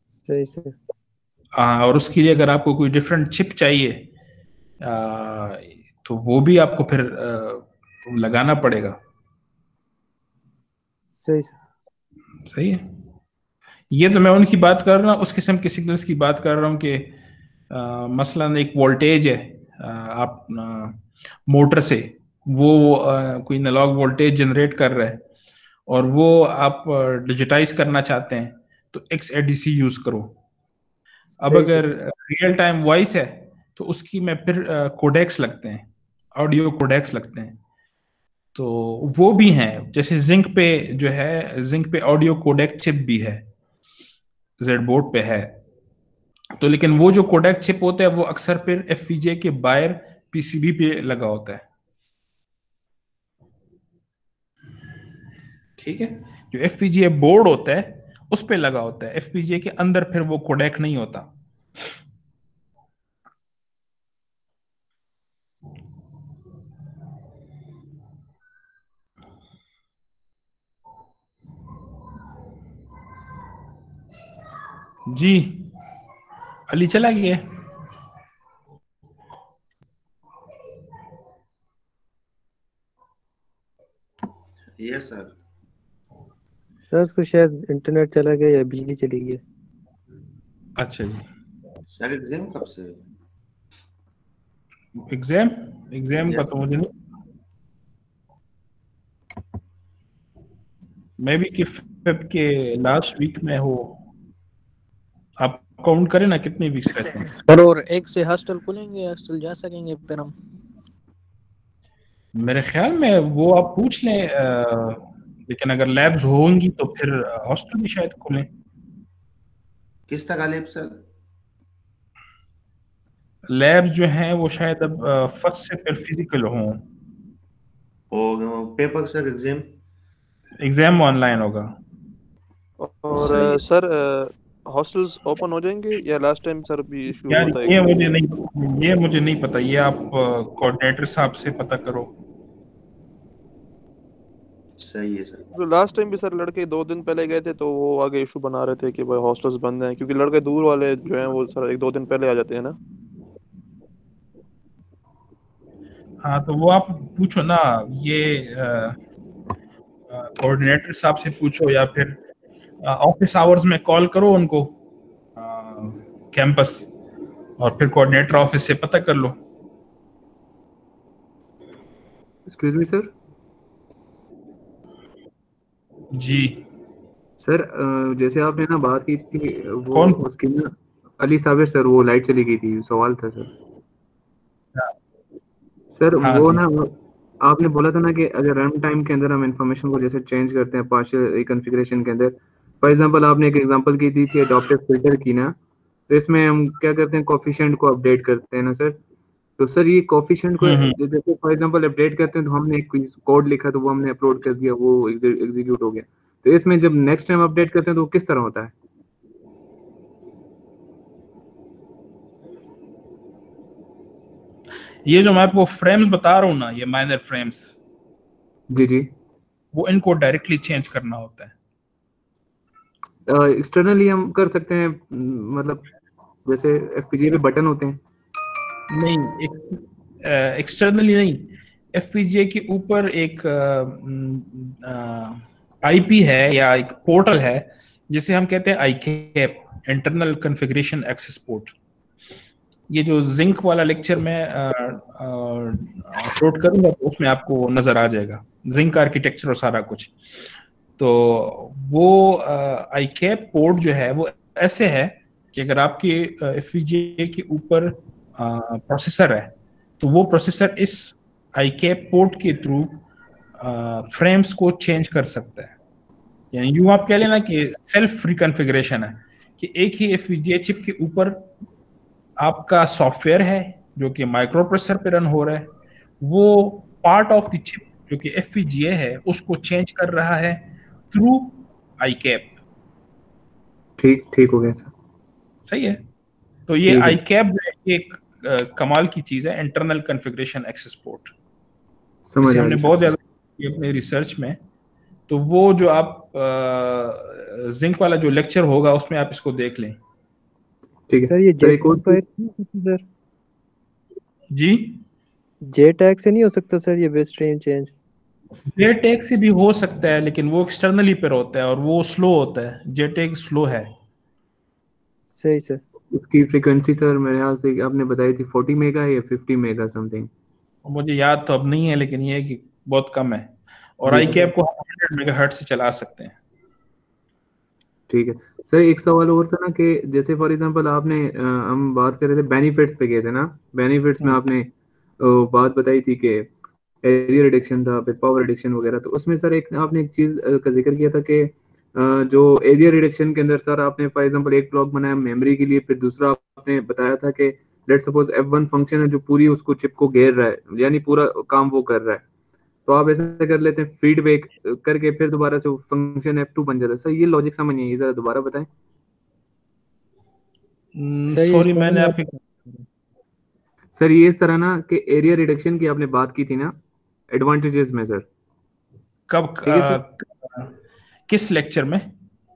सही सर। और उसके लिए अगर आपको कोई डिफरेंट चिप चाहिए तो वो भी आपको फिर लगाना पड़ेगा। सही सर। सही है। ये तो मैं उनकी बात कर रहा हूँ, उस किस्म के सिग्नल्स की बात कर रहा हूँ कि मसलन एक वोल्टेज है, आप मोटर से वो कोई एनालॉग वोल्टेज जनरेट कर रहा है, और वो आप डिजिटाइज करना चाहते हैं तो एक्स एडीसी यूज करो। अब सही सर। अगर रियल टाइम वॉइस है तो उसकी में फिर कोडेक्स लगते हैं, ऑडियो कोडेक्स लगते हैं। तो वो भी हैं, जैसे जिंक पे जो है, जिंक पे ऑडियो कोडेक चिप भी है, जेड बोर्ड पे है। तो लेकिन वो जो कोडेक चिप होता है वो अक्सर फिर एफपीजीए के बाहर पीसीबी पे लगा होता है। ठीक है। जो एफपीजीए बोर्ड होता है उस पे लगा होता है, एफपीजीए के अंदर फिर वो कोडेक नहीं होता। जी, अली चला गया। Yes sir. सर उसको शायद इंटरनेट चला गया या बिजली चली गई है। अच्छा जी। सर एग्जाम कब से है? एग्जाम, एग्जाम का यस तो मुझे नहीं, मैं भी कि फेब के लास्ट वीक में हो। आप काउंट करें ना कितने वीक्स रहते हैं। और एक से हॉस्टल खुलेंगे, हॉस्टल जा सकेंगे फिर हम। मेरे ख्याल में वो आप पूछ लें, लेकिन अगर लैब्स होंगी तो फिर हॉस्टल भी शायद खुलें। किस तकालीफ सर? लैब्स जो हैं वो शायद अब फर्स्ट से फिर फिजिकल हों। और paper sir exam? Exam online होगा। और सही है सर हॉस्टल्स ओपन हो जाएंगे या लास्ट टाइम सर भी इशू यार। हुआ था एक ये दो? मुझे नहीं पता, ये आप कोऑर्डिनेटर साहब से पता करो। सही है सर। तो लास्ट टाइम भी सर लड़के 2 दिन पहले गए थे, तो वो आगे इशू बना रहे थे कि भाई हॉस्टल्स बंद हैं, क्योंकि लड़के दूर वाले जो हैं वो सर 1-2 दिन पहले आ जाते हैं ना। हाँ तो वो आप पूछो ना, ये कोऑर्डिनेटर साहब से पूछो, या फिर ऑफिस आवर्स में कॉल करो उनको कैंपस, और फिर कोऑर्डिनेटर ऑफिस से पता कर लो। Excuse me sir. जी सर जैसे आपने ना बात की थी वो कौन? उसकी ना, अली साबिर सर, वो लाइट चली गई थी, सवाल था सर। सर हाँ वो जी। ना, आपने बोला था ना कि अगर रन टाइम के अंदर हम इंफॉर्मेशन को जैसे चेंज करते हैं पार्शियल कॉन्फ़िगरेशन के अंदर, फॉर एग्जांपल आपने एक एग्जांपल की थी अडॉप्टिव फिल्टर की ना, तो इसमें हम क्या करते हैं, कोफिशिएंट को अपडेट करते हैं ना सर। तो सर ये कोफिशिएंट को हम्म। जैसे फॉर एग्जांपल अपडेट करते हैं, तो हमने एक कोड लिखा तो वो हमने अपलोड कर दिया, वो एग्जीक्यूट हो गया। तो इसमें जब नेक्स्ट टाइम अपडेट करते हैं तो वो किस तरह होता है? ये जो मैं आपको फ्रेम्स बता रहा हूँ ना, ये माइनर फ्रेम्स, जी जी। वो इनको डायरेक्टली चेंज करना होता है। एक्सटर्नली हम कर सकते हैं, मतलब जैसे एफपीजीए पे बटन होते हैं। नहीं, एक्सटर्नली नहीं, एफपीजीए के ऊपर एक आईपी है या एक पोर्टल है जिसे हम कहते हैं आईकेप, इंटरनल कॉन्फ़िगरेशन एक्सेस पोर्ट। ये जो जिंक वाला लेक्चर मैं अपलोड करूंगा तो उसमें आपको नजर आ जाएगा जिंक आर्किटेक्चर और सारा कुछ। तो वो आईकेप पोर्ट जो है वो ऐसे है कि अगर आपके एफपीजीए के ऊपर प्रोसेसर है, तो वो प्रोसेसर इस आईकेप पोर्ट के थ्रू फ्रेम्स को चेंज कर सकता है। यानी यूं आप कह लेना कि सेल्फ रिकॉन्फ़िगरेशन है, कि एक ही एफपीजीए चिप के ऊपर आपका सॉफ्टवेयर है जो कि माइक्रो प्रोसेसर पे रन हो रहा है, वो पार्ट ऑफ द चिप जो कि एफपीजीए है उसको चेंज कर रहा है थ्रू आईकैप। ठीक ठीक हो गया सर। सही है। तो ये ठीक है, आईकैप एक कमाल की चीज है, इंटरनल कॉन्फ़िगरेशन एक्सेस पोर्ट। समझ इसे आ हमने गया बहुत सर। ज्यादा की अपने रिसर्च में। तो वो जो आप जिंक वाला जो लेक्चर होगा उसमें आप इसको देख लें। ठीक है सर ये सर, जेट एक और फायर नहीं हो सकता सर? जी, जेट टैग से नहीं हो सकता सर ये बेस स्ट्रीम चेंज? जेटेक से भी हो सकता है, लेकिन वो एक्सटर्नली पर होता है और वो स्लो होता है, जेटेक स्लो है। सही सर। उसकी फ्रीक्वेंसी सर मेरे ख्याल से आपने बताई थी 40 मेगा या 50 मेगा समथिंग। मुझे याद तो अब नहीं है, लेकिन ये है कि बहुत कम है। और जी आई जी। कैप को 100 मेगाहर्ट्ज से चला सकते हैं। ठीक है सर, एक सवाल और था ना कि जैसे फॉर एग्जांपल आपने हम बात कर रहे थे बेनिफिट्स पे गए थे ना, बेनिफिट्स में आपने बात बताई थी कि एरिया रिडक्शन था, फिर पावर रिडक्शन वगैरह। तो उसमें सर एक आपने एक चीज का जिक्र किया था कि जो एरिया रिडक्शन के अंदर सर आपने फॉर एग्जांपल एक ब्लॉक बनाया मेमोरी के लिए, फिर दूसरा आपने बताया था कि लेट सपोज F1 फंक्शन है जो पूरी उसको चिप को घेर रहा है, यानी पूरा काम वो कर रहा है। तो आप ऐसा कर लेते हैं फीडबैक करके फिर दोबारा से फंक्शन F2 बन जाता है। सर ये लॉजिक समझ नहीं है, जरा दोबारा बताएं। सर ये सॉरी, मैंने स्टार्टिंग आपकी सर ये इस तरह ना कि एरिया रिडक्शन की आपने बात की थी ना एडवांटेजेस में सर, कब ठीक है सर। किस लेक्चर में?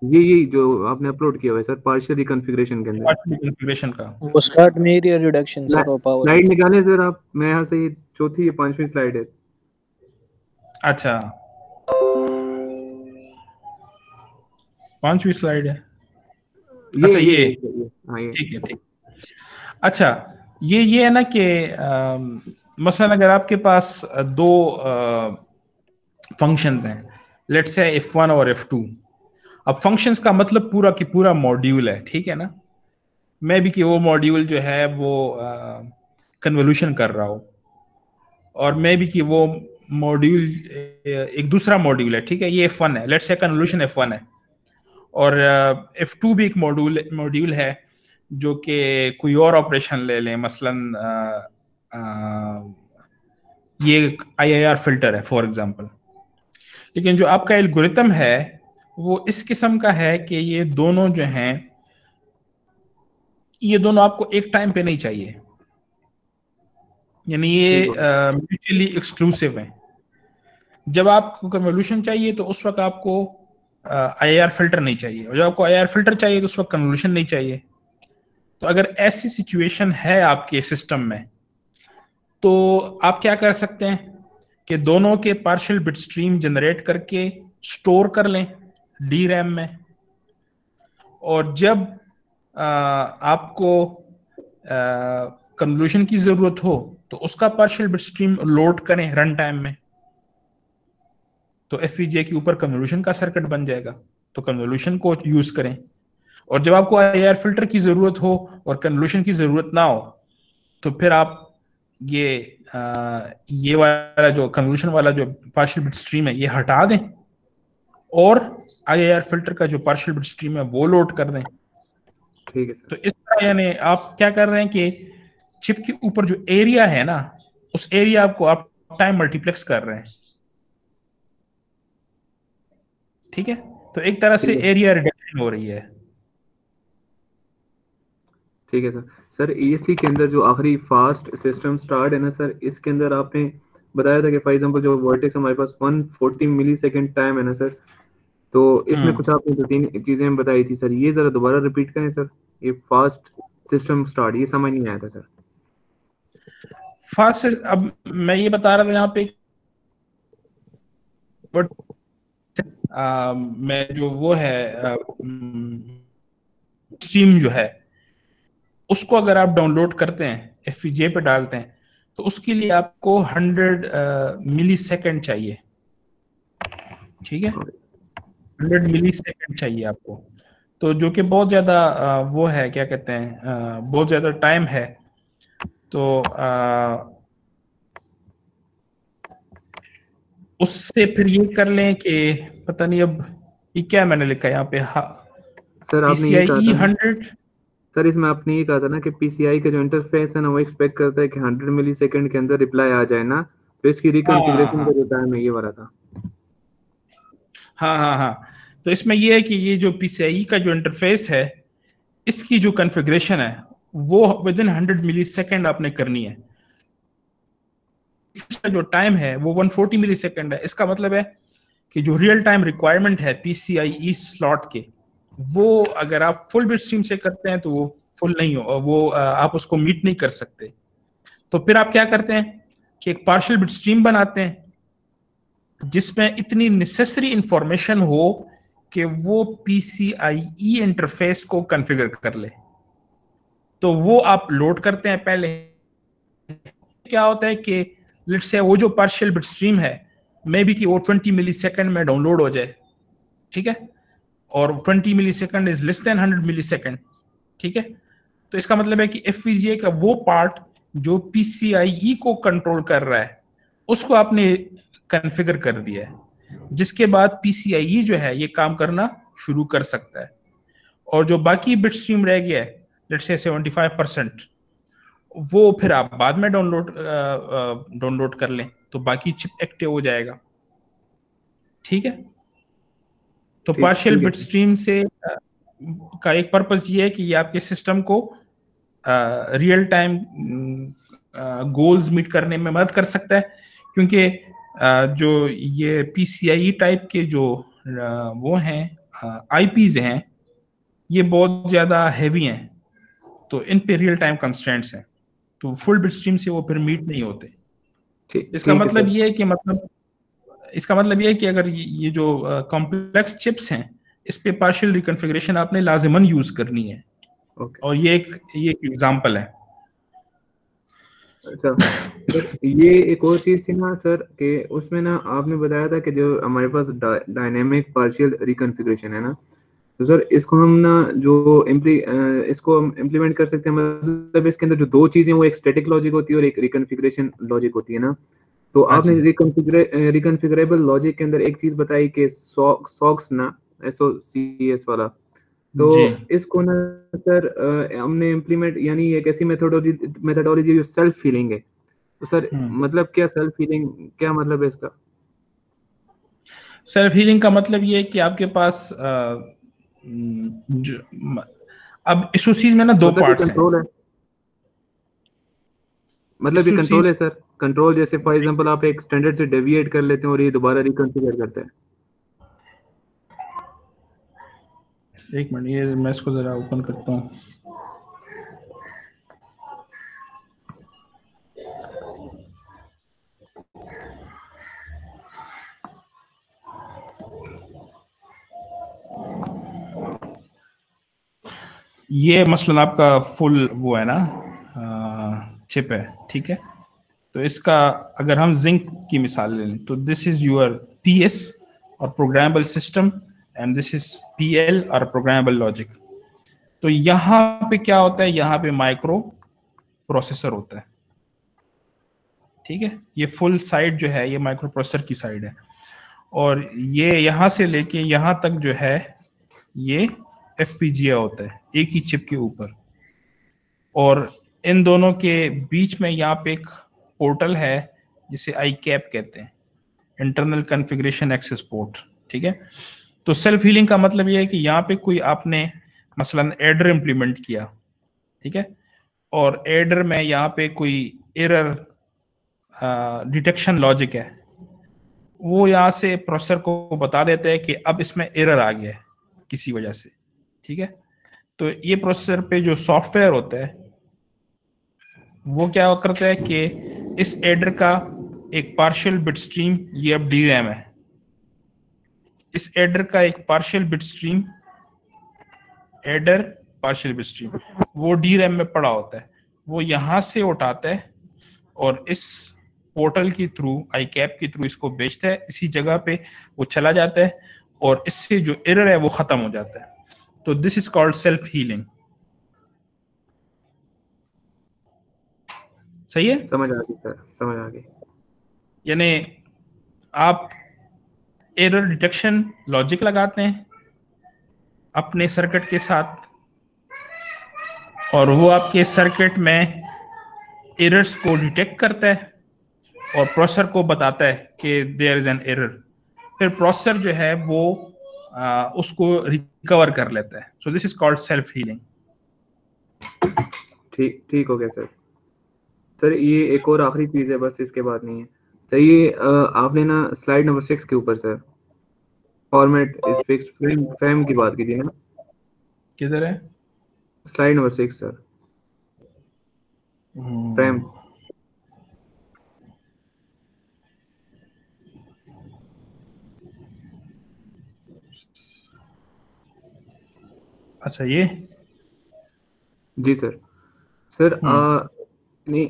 ये जो आपने अपलोड किया हुआ है सर पार्शियल कॉन्फ़िगरेशन के अंदर। कॉन्फ़िगरेशन का। वो स्टार्ट में एरिया रिडक्शन सर और पावर। स्लाइड निकालें सर आप, मैं यहाँ से ये चौथी या पांचवी स्लाइड है। अच्छा, 5वीं स्लाइड है। अच्छा ये, हाँ ये। ठीक है ठीक। अच्छा, ये है ना कि मसलन अगर आपके पास दो फंक्शंस हैं, लेट्स से F1 और F2। अब फंक्शंस का मतलब पूरा की पूरा मॉड्यूल है, ठीक है ना। मैं भी कि वो मॉड्यूल जो है वो कन्वोल्यूशन कर रहा हो, और मैं भी कि वो मॉड्यूल एक दूसरा मॉड्यूल है, ठीक है। ये F1 है, लेट्स से कन्वोल्यूशन F1 है, और F2 भी एक मॉड्यूल है जो कि कोई और ऑपरेशन ले लें, मसलन ये IIR फिल्टर है फॉर एग्जांपल। लेकिन जो आपका एल्गोरिथम है वो इस किस्म का है कि ये दोनों जो हैं, ये दोनों आपको एक टाइम पे नहीं चाहिए, यानी ये ठीक है। म्यूचुअली एक्सक्लूसिव हैं। जब आपको कन्वोल्यूशन चाहिए तो उस वक्त आपको आईआर फिल्टर नहीं चाहिए, और जब आपको आईआर फिल्टर चाहिए तो उस वक्त कन्वोल्यूशन नहीं चाहिए। तो अगर ऐसी सिचुएशन है आपके सिस्टम में, तो आप क्या कर सकते हैं कि दोनों के पार्शियल बिट स्ट्रीम जनरेट करके स्टोर कर लें डी रैम में, और जब आपको कन्वोल्यूशन की जरूरत हो तो उसका पार्शियल बिट स्ट्रीम लोड करें रन टाइम में, तो एफपीजीए के ऊपर कन्वोल्यूशन का सर्किट बन जाएगा, तो कन्वोल्यूशन को यूज करें। और जब आपको आईआर फिल्टर की जरूरत हो और कन्वोल्यूशन की जरूरत ना हो, तो फिर आप ये वाला जो कन्वोल्यूशन वाला जो पार्शियल बिट स्ट्रीम है ये हटा दें, और आईआर फिल्टर का जो पार्शियल बिट स्ट्रीम है वो लोड कर दें। ठीक है सर। तो इस तरह यानी आप क्या कर रहे हैं कि चिप के ऊपर जो एरिया है ना, उस एरिया को आप टाइम मल्टीप्लेक्स कर रहे हैं। ठीक है, तो एक तरह से ठीक है। एरिया रिडक्शन हो रही है। ठीक है सर। सर इसी के अंदर जो आखिरी फास्ट सिस्टम स्टार्ट है ना सर, इसके अंदर आपने बताया था कि फॉर एग्जांपल जो वर्टेक्स हमारे पास 140 मिली सेकेंड टाइम है ना सर, तो इसमें कुछ आपने दो तीन चीजें बताई थी सर, ये जरा दोबारा रिपीट करें सर। ये फास्ट सिस्टम स्टार्ट, ये समझ नहीं आया था सर। फास्ट, अब मैं ये बता रहा था यहाँ पे, बट मैं जो वो है स्ट्रीम जो है उसको अगर आप डाउनलोड करते हैं एफपीजीए पे डालते हैं, तो उसके लिए आपको 100 मिली सेकेंड चाहिए। ठीक है, 100 मिली सेकेंड चाहिए आपको, तो जो कि बहुत ज्यादा वो है, क्या कहते हैं, बहुत ज्यादा टाइम है। तो उससे फिर ये कर लें कि पता नहीं अब ये क्या मैंने लिखा है यहाँ पे, सर आपने ये कहा PCIe था ना 100। सर, इसमें आपने ये कहा था ना कि पीसीआई का जो इंटरफेस है ना वो एक्सपेक्ट करता है कि 100 मिली सेकेंड के अंदर रिप्लाई आ जाए ना, तो इसकी रिकॉन्फ़िगरेशन हाँ का जो टाइम है ये वाला था। हाँ हाँ हाँ, तो इसमें ये है कि ये जो PCIe का जो इंटरफेस है, इसकी जो कॉन्फ़िगरेशन है वो विद इन 100 मिली सेकेंड आपने करनी है। इसका जो टाइम है वो 140 मिली सेकेंड है। इसका मतलब है कि जो रियल टाइम रिक्वायरमेंट है PCIe स्लॉट के, वो अगर आप फुल बिट स्ट्रीम से करते हैं तो वो फुल नहीं हो, वो आप उसको मीट नहीं कर सकते। तो फिर आप क्या करते हैं कि एक पार्शियल बिट स्ट्रीम बनाते हैं जिसमें इतनी नेसेसरी इंफॉर्मेशन हो कि वो PCIe इंटरफेस को कॉन्फ़िगर कर ले, तो वो आप लोड करते हैं पहले। क्या होता है कि लेट्स से वो जो पार्शियल बिट स्ट्रीम है मे बी कि वो 20 मिली सेकेंड में डाउनलोड हो जाए। ठीक है, और 20 millisecond is less than 100 millisecond. ठीक है, तो इसका मतलब है कि एफपीजीए का वो पार्ट जो PCIe को कंट्रोल कर रहा है उसको आपने कॉन्फ़िगर कर दिया है, जिसके बाद PCIe जो है ये काम करना शुरू कर सकता है। और जो बाकी बिट स्ट्रीम रह गया है लेट्स से 75%, वो फिर आप बाद में डाउनलोड कर लें, तो बाकी चिप एक्टिव हो जाएगा। ठीक है, तो पार्शियल ठीक है बिट स्ट्रीम से का एक पर्पस ये है कि ये आपके सिस्टम को रियल टाइम गोल्स मीट करने में मदद कर सकता है, क्योंकि जो ये PCIe टाइप के जो वो हैं IPs हैं ये बहुत ज़्यादा हैवी हैं, तो इन पे रियल टाइम कंस्ट्रेंट्स हैं, तो फुल बिट स्ट्रीम से वो फिर मीट नहीं होते। इसका ठीक है मतलब सर। ये है कि इसका मतलब ये है कि अगर ये जो कॉम्प्लेक्स चिप्स हैं इस पे पार्शियल रिकॉन्फ़िगरेशन आपने लाजिमन यूज करनी है, ओके। और ये एक एग्जांपल है। अच्छा सर, ये एक और चीज थी ना सर कि उसमें ना आपने बताया था कि जो हमारे पास डायनेमिक पार्शियल रिकॉन्फ़िगरेशन है ना, तो सर इसको हम ना जो इसको हम इम्प्लीमेंट कर सकते हैं, मतलब इसके अंदर जो दो चीजें, वो एक स्टैटिक लॉजिक होती है और एक रिकॉन्फ़िगरेशन लॉजिक होती है ना। तो हाँ आपने जी, रिकॉन्फ़िगरेबल लॉजिक के अंदर एक चीज बताई कि सॉक्स ना, SOCS वाला, तो जी। इसको ना सर हमने इम्प्लीमेंट, यानी एक ऐसी मेथोडोलॉजी जो सेल्फ फीलिंग है, तो सर मतलब क्या सेल्फ फीलिंग, क्या मतलब है इसका? सेल्फ हीलिंग का मतलब ये है कि आपके पास अब इस उस चीज में ना दो मतलब ये पार्ट्स हैं। कंट्रोल है, मतलब ये इस कंट्रोल है सर। कंट्रोल जैसे फॉर एग्जांपल आप एक स्टैंडर्ड से डेविएट कर लेते हैं और ये दोबारा रिकॉन्फिगर करता है। एक मिनट, ये मैं इसको जरा ओपन करता हूँ। ये मसलन आपका फुल वो है ना, चिप है, ठीक है। तो इसका अगर हम जिंक की मिसाल ले लें तो दिस इज योर पीएस और programmable system, and this is PL और प्रोग्रामेबल लॉजिक। तो यहाँ पे क्या होता है, यहाँ पे माइक्रो प्रोसेसर होता है, ठीक है। ये फुल साइड जो है ये माइक्रो प्रोसेसर की साइड है, और ये यहाँ से लेके यहाँ तक जो है ये एफपीजीए होता है, एक ही चिप के ऊपर। और इन दोनों के बीच में यहाँ पे एक पोर्टल है जिसे आई कैप कहते हैं, इंटरनल कॉन्फ़िगरेशन एक्सेस पोर्ट, ठीक है। तो सेल्फ हीलिंग का मतलब ये है कि यहाँ पे कोई आपने मसलन एडर इम्प्लीमेंट किया, ठीक है, और एडर में यहाँ पे कोई एरर डिटेक्शन लॉजिक है, वो यहाँ से प्रोसेसर को बता देता है कि अब इसमें एरर आ गया है किसी वजह से, ठीक है। तो ये प्रोसेसर पे जो सॉफ्टवेयर होता है वो क्या करता है कि इस एडर का एक पार्शियल बिट स्ट्रीम, ये अब डी रैम है, इस एडर का एक partial bit stream, adder partial bit stream वो डी रैम में पड़ा होता है, वो यहाँ से उठाता है और इस पोर्टल के थ्रू, आई कैप के थ्रू इसको बेचता है, इसी जगह पे वो चला जाता है और इससे जो एरर है वो खत्म हो जाता है। तो this is called self healing. सही है, समझ आ गई सर, समझ आ गई। यानी आप एरर डिटेक्शन लॉजिक लगाते हैं अपने सर्किट के साथ, और वो आपके सर्किट में एरर्स को डिटेक्ट करता है और प्रोसेसर को बताता है कि देयर इज एन एरर। फिर प्रोसेसर जो है वो उसको रिकवर कर लेता है। So this is called self healing. ठीक ठीक हो गया सर। सर ये एक और आखिरी चीज है, बस इसके बाद नहीं है सर। ये आपने ना स्लाइड नंबर 6 के ऊपर sir format is fixed frame की बात की थी ना। किधर है? Slide number 6 sir, frame. अच्छा, ये जी सर। सर नहीं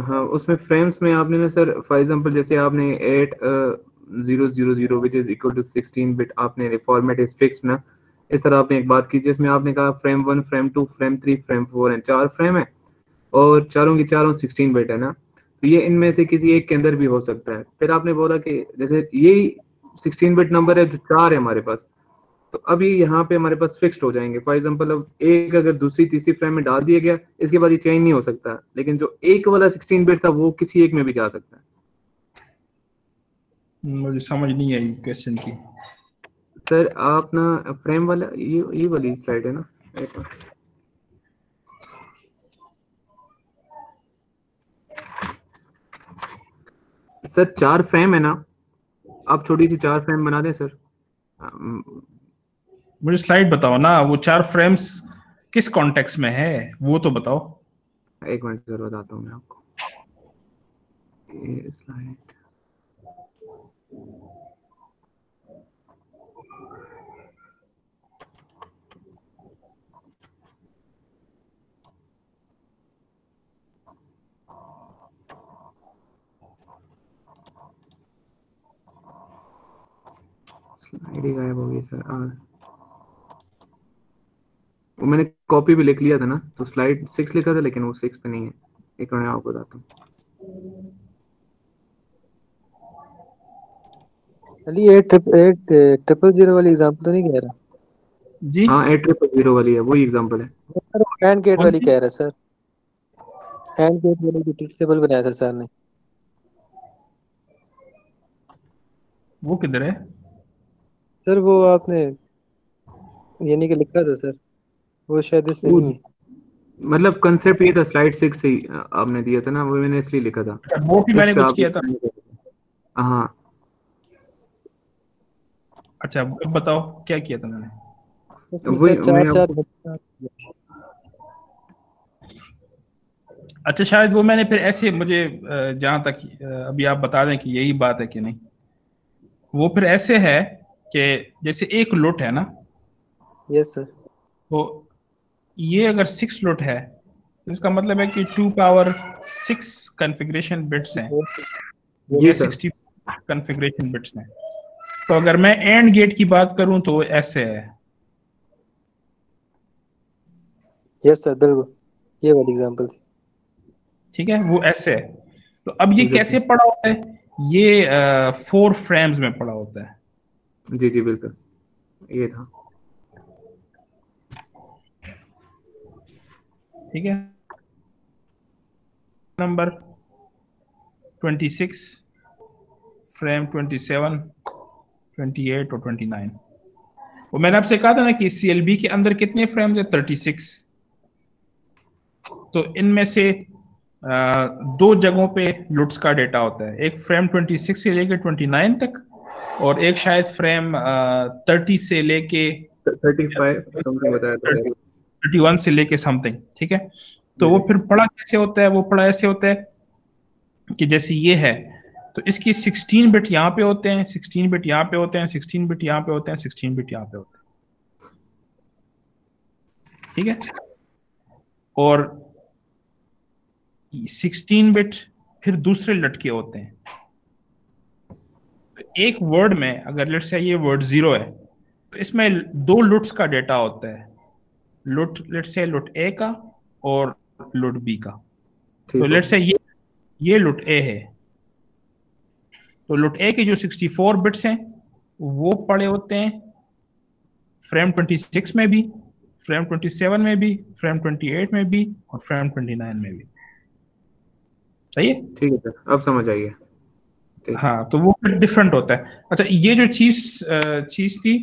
हाँ, उसमें फ्रेम्स में आपने ना सर फॉर एग्जांपल जैसे आपने 8000 which is equal to 16 bit आपने फॉर्मेट इज फिक्स्ड ना, इस तरह आपने एक बात की जिसमें आपने कहा frame 1 frame 2 frame 3 frame 4 and 4 frame है और चारों की चारों 16 बिट है ना। तो ये इनमें से किसी एक के अंदर भी हो सकता है। फिर आपने बोला कि जैसे यही 16 बिट नंबर है जो 4 है हमारे पास, तो अभी यहाँ पे हमारे पास फिक्स्ड हो जाएंगे। फॉर एग्जांपल अब एक अगर दूसरी तीसरी फ्रेम में डाल दिया गया, इसके बाद ये चेंज नहीं हो सकता, लेकिन जो एक वाला 16 बिट था वो किसी एक में भी जा सकता है। मुझे समझ नहीं आई क्वेश्चन की। सर आप ना फ्रेम वाला ये वाली स्लाइड है ना, एक बार। सर 4 फ्रेम है ना, आप छोटी सी 4 फ्रेम बना दें सर। मुझे स्लाइड बताओ ना, वो 4 फ्रेम्स किस कॉन्टेक्स्ट में है वो तो बताओ। एक मिनट सर बताता हूँ मैं आपको। ये स्लाइड ही गायब हो गई सर। वो मैंने कॉपी भी लिख लिया था ना, तो स्लाइड 6 लिखा था लेकिन वो 6 पे नहीं है। एक मिनट आपको बताता हूँ। अली 800 वाली एग्जांपल तो नहीं कह रहा जी हाँ 8000 वाली है, वही एग्जांपल है। सर? एंड गेट कौन वाली सी? कह रहा सर, एंड गेट वाली जो टेबल बनाया था सर ने। वो किधर है? सर वो आपने यानी कि लिखा था सर, वो शायद इसमें वो नहीं है। मतलब कंसेप्ट ये था, स्लाइड 6 से ही आपने दिया था ना, वो मैंने इसलिए लिखा था। अच्छा, वो भी इस मैंने पे कुछ आप किया था। हाँ, अच्छा, अब बताओ क्या किया था मैंने। उसमें वही सर चार मैं चार आपको अच्छा, शायद वो मैंने फिर ऐसे मुझे जहां तक अभी आप बता दें कि यही बात है कि नहीं। वो फिर ऐसे है कि जैसे एक लुट है ना, यस सर। तो ये अगर 6 लुट है तो इसका मतलब है कि 2 पावर 6 कॉन्फ़िगरेशन बिट्स हैं जी या सर। 60 कॉन्फ़िगरेशन बिट्स हैं। तो अगर मैं एंड गेट की बात करूं तो वो ऐसे है। यस सर बिल्कुल, ये वाली एग्जांपल थी। ठीक है, वो ऐसे है। तो अब ये कैसे एग्जैक्टली। पड़ा होता है, ये 4 फ्रेम्स में पड़ा होता है। जी जी बिल्कुल, ये था। ठीक है, नंबर 26, फ्रेम 27, 28 और 29। वो मैंने आपसे कहा था ना कि CLB के अंदर कितने फ्रेम्स है, 36। तो इनमें से दो जगहों पे लुट्स का डेटा होता है, एक फ्रेम 26 से लेके 29 तक, और एक शायद फ्रेम 30 से लेके 35 समथिंग बताया था। 31 से लेके समथिंग। ठीक है, तो जी वो जी। फिर पढ़ा कैसे होता है, वो पढ़ा ऐसे होता है कि जैसे ये है, तो इसकी 16 बिट यहाँ पे होते हैं, 16 बिट यहाँ पे होते हैं, 16 बिट यहाँ पे होते हैं, 16 बिट यहाँ पे होते हैं। ठीक है, और 16 बिट फिर दूसरे लटके होते हैं। तो एक वर्ड में अगर लेट्स से ये वर्ड 0 है तो इसमें दो लुट्स का डेटा होता है, लुट लेट्स से लुट ए का और लुट बी का। तो ठीक हो लेट्स से ये लुट ए है, तो लुट ए के जो 64 बिट्स हैं वो पड़े होते हैं फ्रेम 26 में भी, फ्रेम 27 में भी, फ्रेम 28 में भी और फ्रेम 29 में भी। सही है। ठीक है सर, अब समझ आइए। ठीक। हाँ, तो वो डिफरेंट होता है। अच्छा, ये जो चीज थी,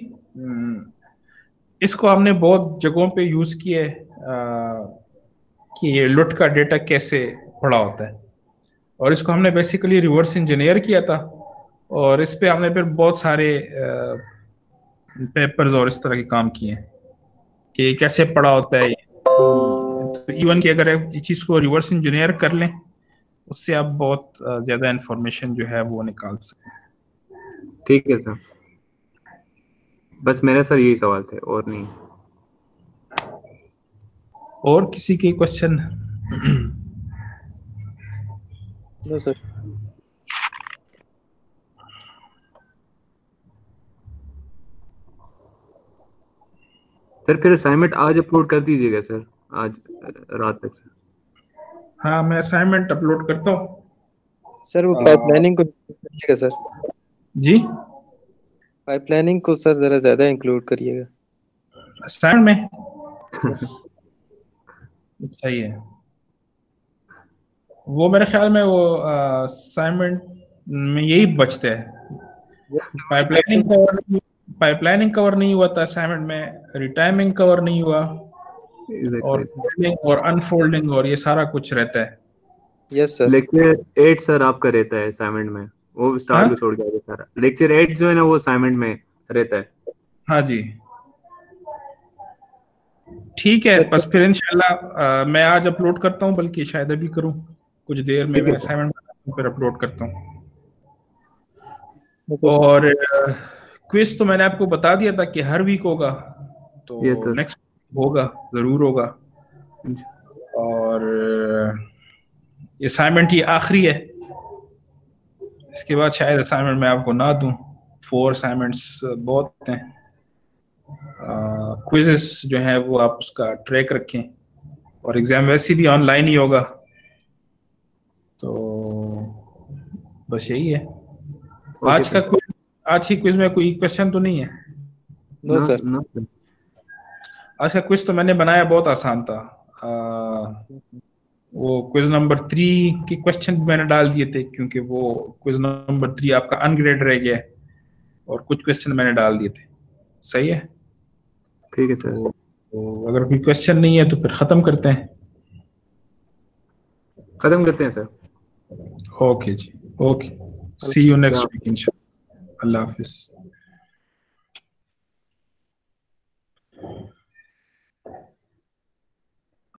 इसको हमने बहुत जगहों पे यूज किया है कि ये लुट का डेटा कैसे पड़ा होता है, और इसको हमने बेसिकली रिवर्स इंजीनियर किया था, और इस पे हमने फिर बहुत सारे पेपर्स और इस तरह के काम किए हैं कि ये कैसे पड़ा होता है। तो इवन कि अगर आप इस चीज को रिवर्स इंजीनियर कर लें, उससे आप बहुत ज्यादा इंफॉर्मेशन जो है वो निकाल सकते हैं। ठीक है सर, बस मेरा सर यही सवाल थे और नहीं। और किसी के क्वेश्चन? No sir. सर फिर असाइनमेंट आज अपलोड कर दीजिएगा सर, आज रात तक सर। हाँ, मैं असाइनमेंट अपलोड करता हूँ। सर वो पाइपलाइनिंग को करिएगा सर, जी, पाइपलाइनिंग को सर जरा ज्यादा इंक्लूड करिएगा। असाइनमेंट में सही है। वो मेरे ख्याल में वो असाइनमेंट में यही बचते हैं, पाइपलाइनिंग कवर नहीं हुआ था असाइनमेंट में, रिटाइमिंग कवर नहीं हुआ, और एग्जैक्टली सर। फोल्डिंग और अनफोल्डिंग और ये सारा कुछ रहता है। Yes sir. लेक्चर 8 सर आपका रहता है असाइनमेंट में, वो स्टार हाँ को छोड़ के आगे सारा लेक्चर 8 जो है ना वो असाइनमेंट में रहता है। हाँ जी, ठीक है। सर बस फिर इंशाल्लाह मैं आज अपलोड करता हूँ, बल्कि शायद अभी करूँ, कुछ देर में ठीक मैं है सर। असाइनमेंट बनाता हूँ फिर अपलोड करता हूँ। Okay sir. और क्विज तो मैंने आपको बता दिया था कि हर वीक होगा, यस तो सर। नेक्स्ट होगा, जरूर होगा। और असाइनमेंट ये आखिरी है, इसके बाद शायद असाइनमेंट मैं आपको ना दूं। 4 असाइनमेंट्स बहुत हैं। क्विजेस जो है वो आप उसका ट्रैक रखें, और एग्जाम वैसे भी ऑनलाइन ही होगा, तो बस यही है। ओके आज का सर। क्विज, आज की क्विज में कोई क्वेश्चन तो नहीं है? No no sir. No sir. आज का क्विज तो मैंने बनाया, बहुत आसान था। वो क्विज नंबर 3 के क्वेश्चन भी मैंने डाल दिए थे, क्योंकि वो क्विज नंबर 3 आपका अनग्रेड रह गया है, और कुछ क्वेश्चन मैंने डाल दिए थे। सही है। ठीक है सर। तो अगर कोई क्वेश्चन नहीं है तो फिर खत्म करते हैं। खत्म करते हैं sir. Okay ji, okay, see you next week इंशाल्लाह। अल्लाह हाफिज।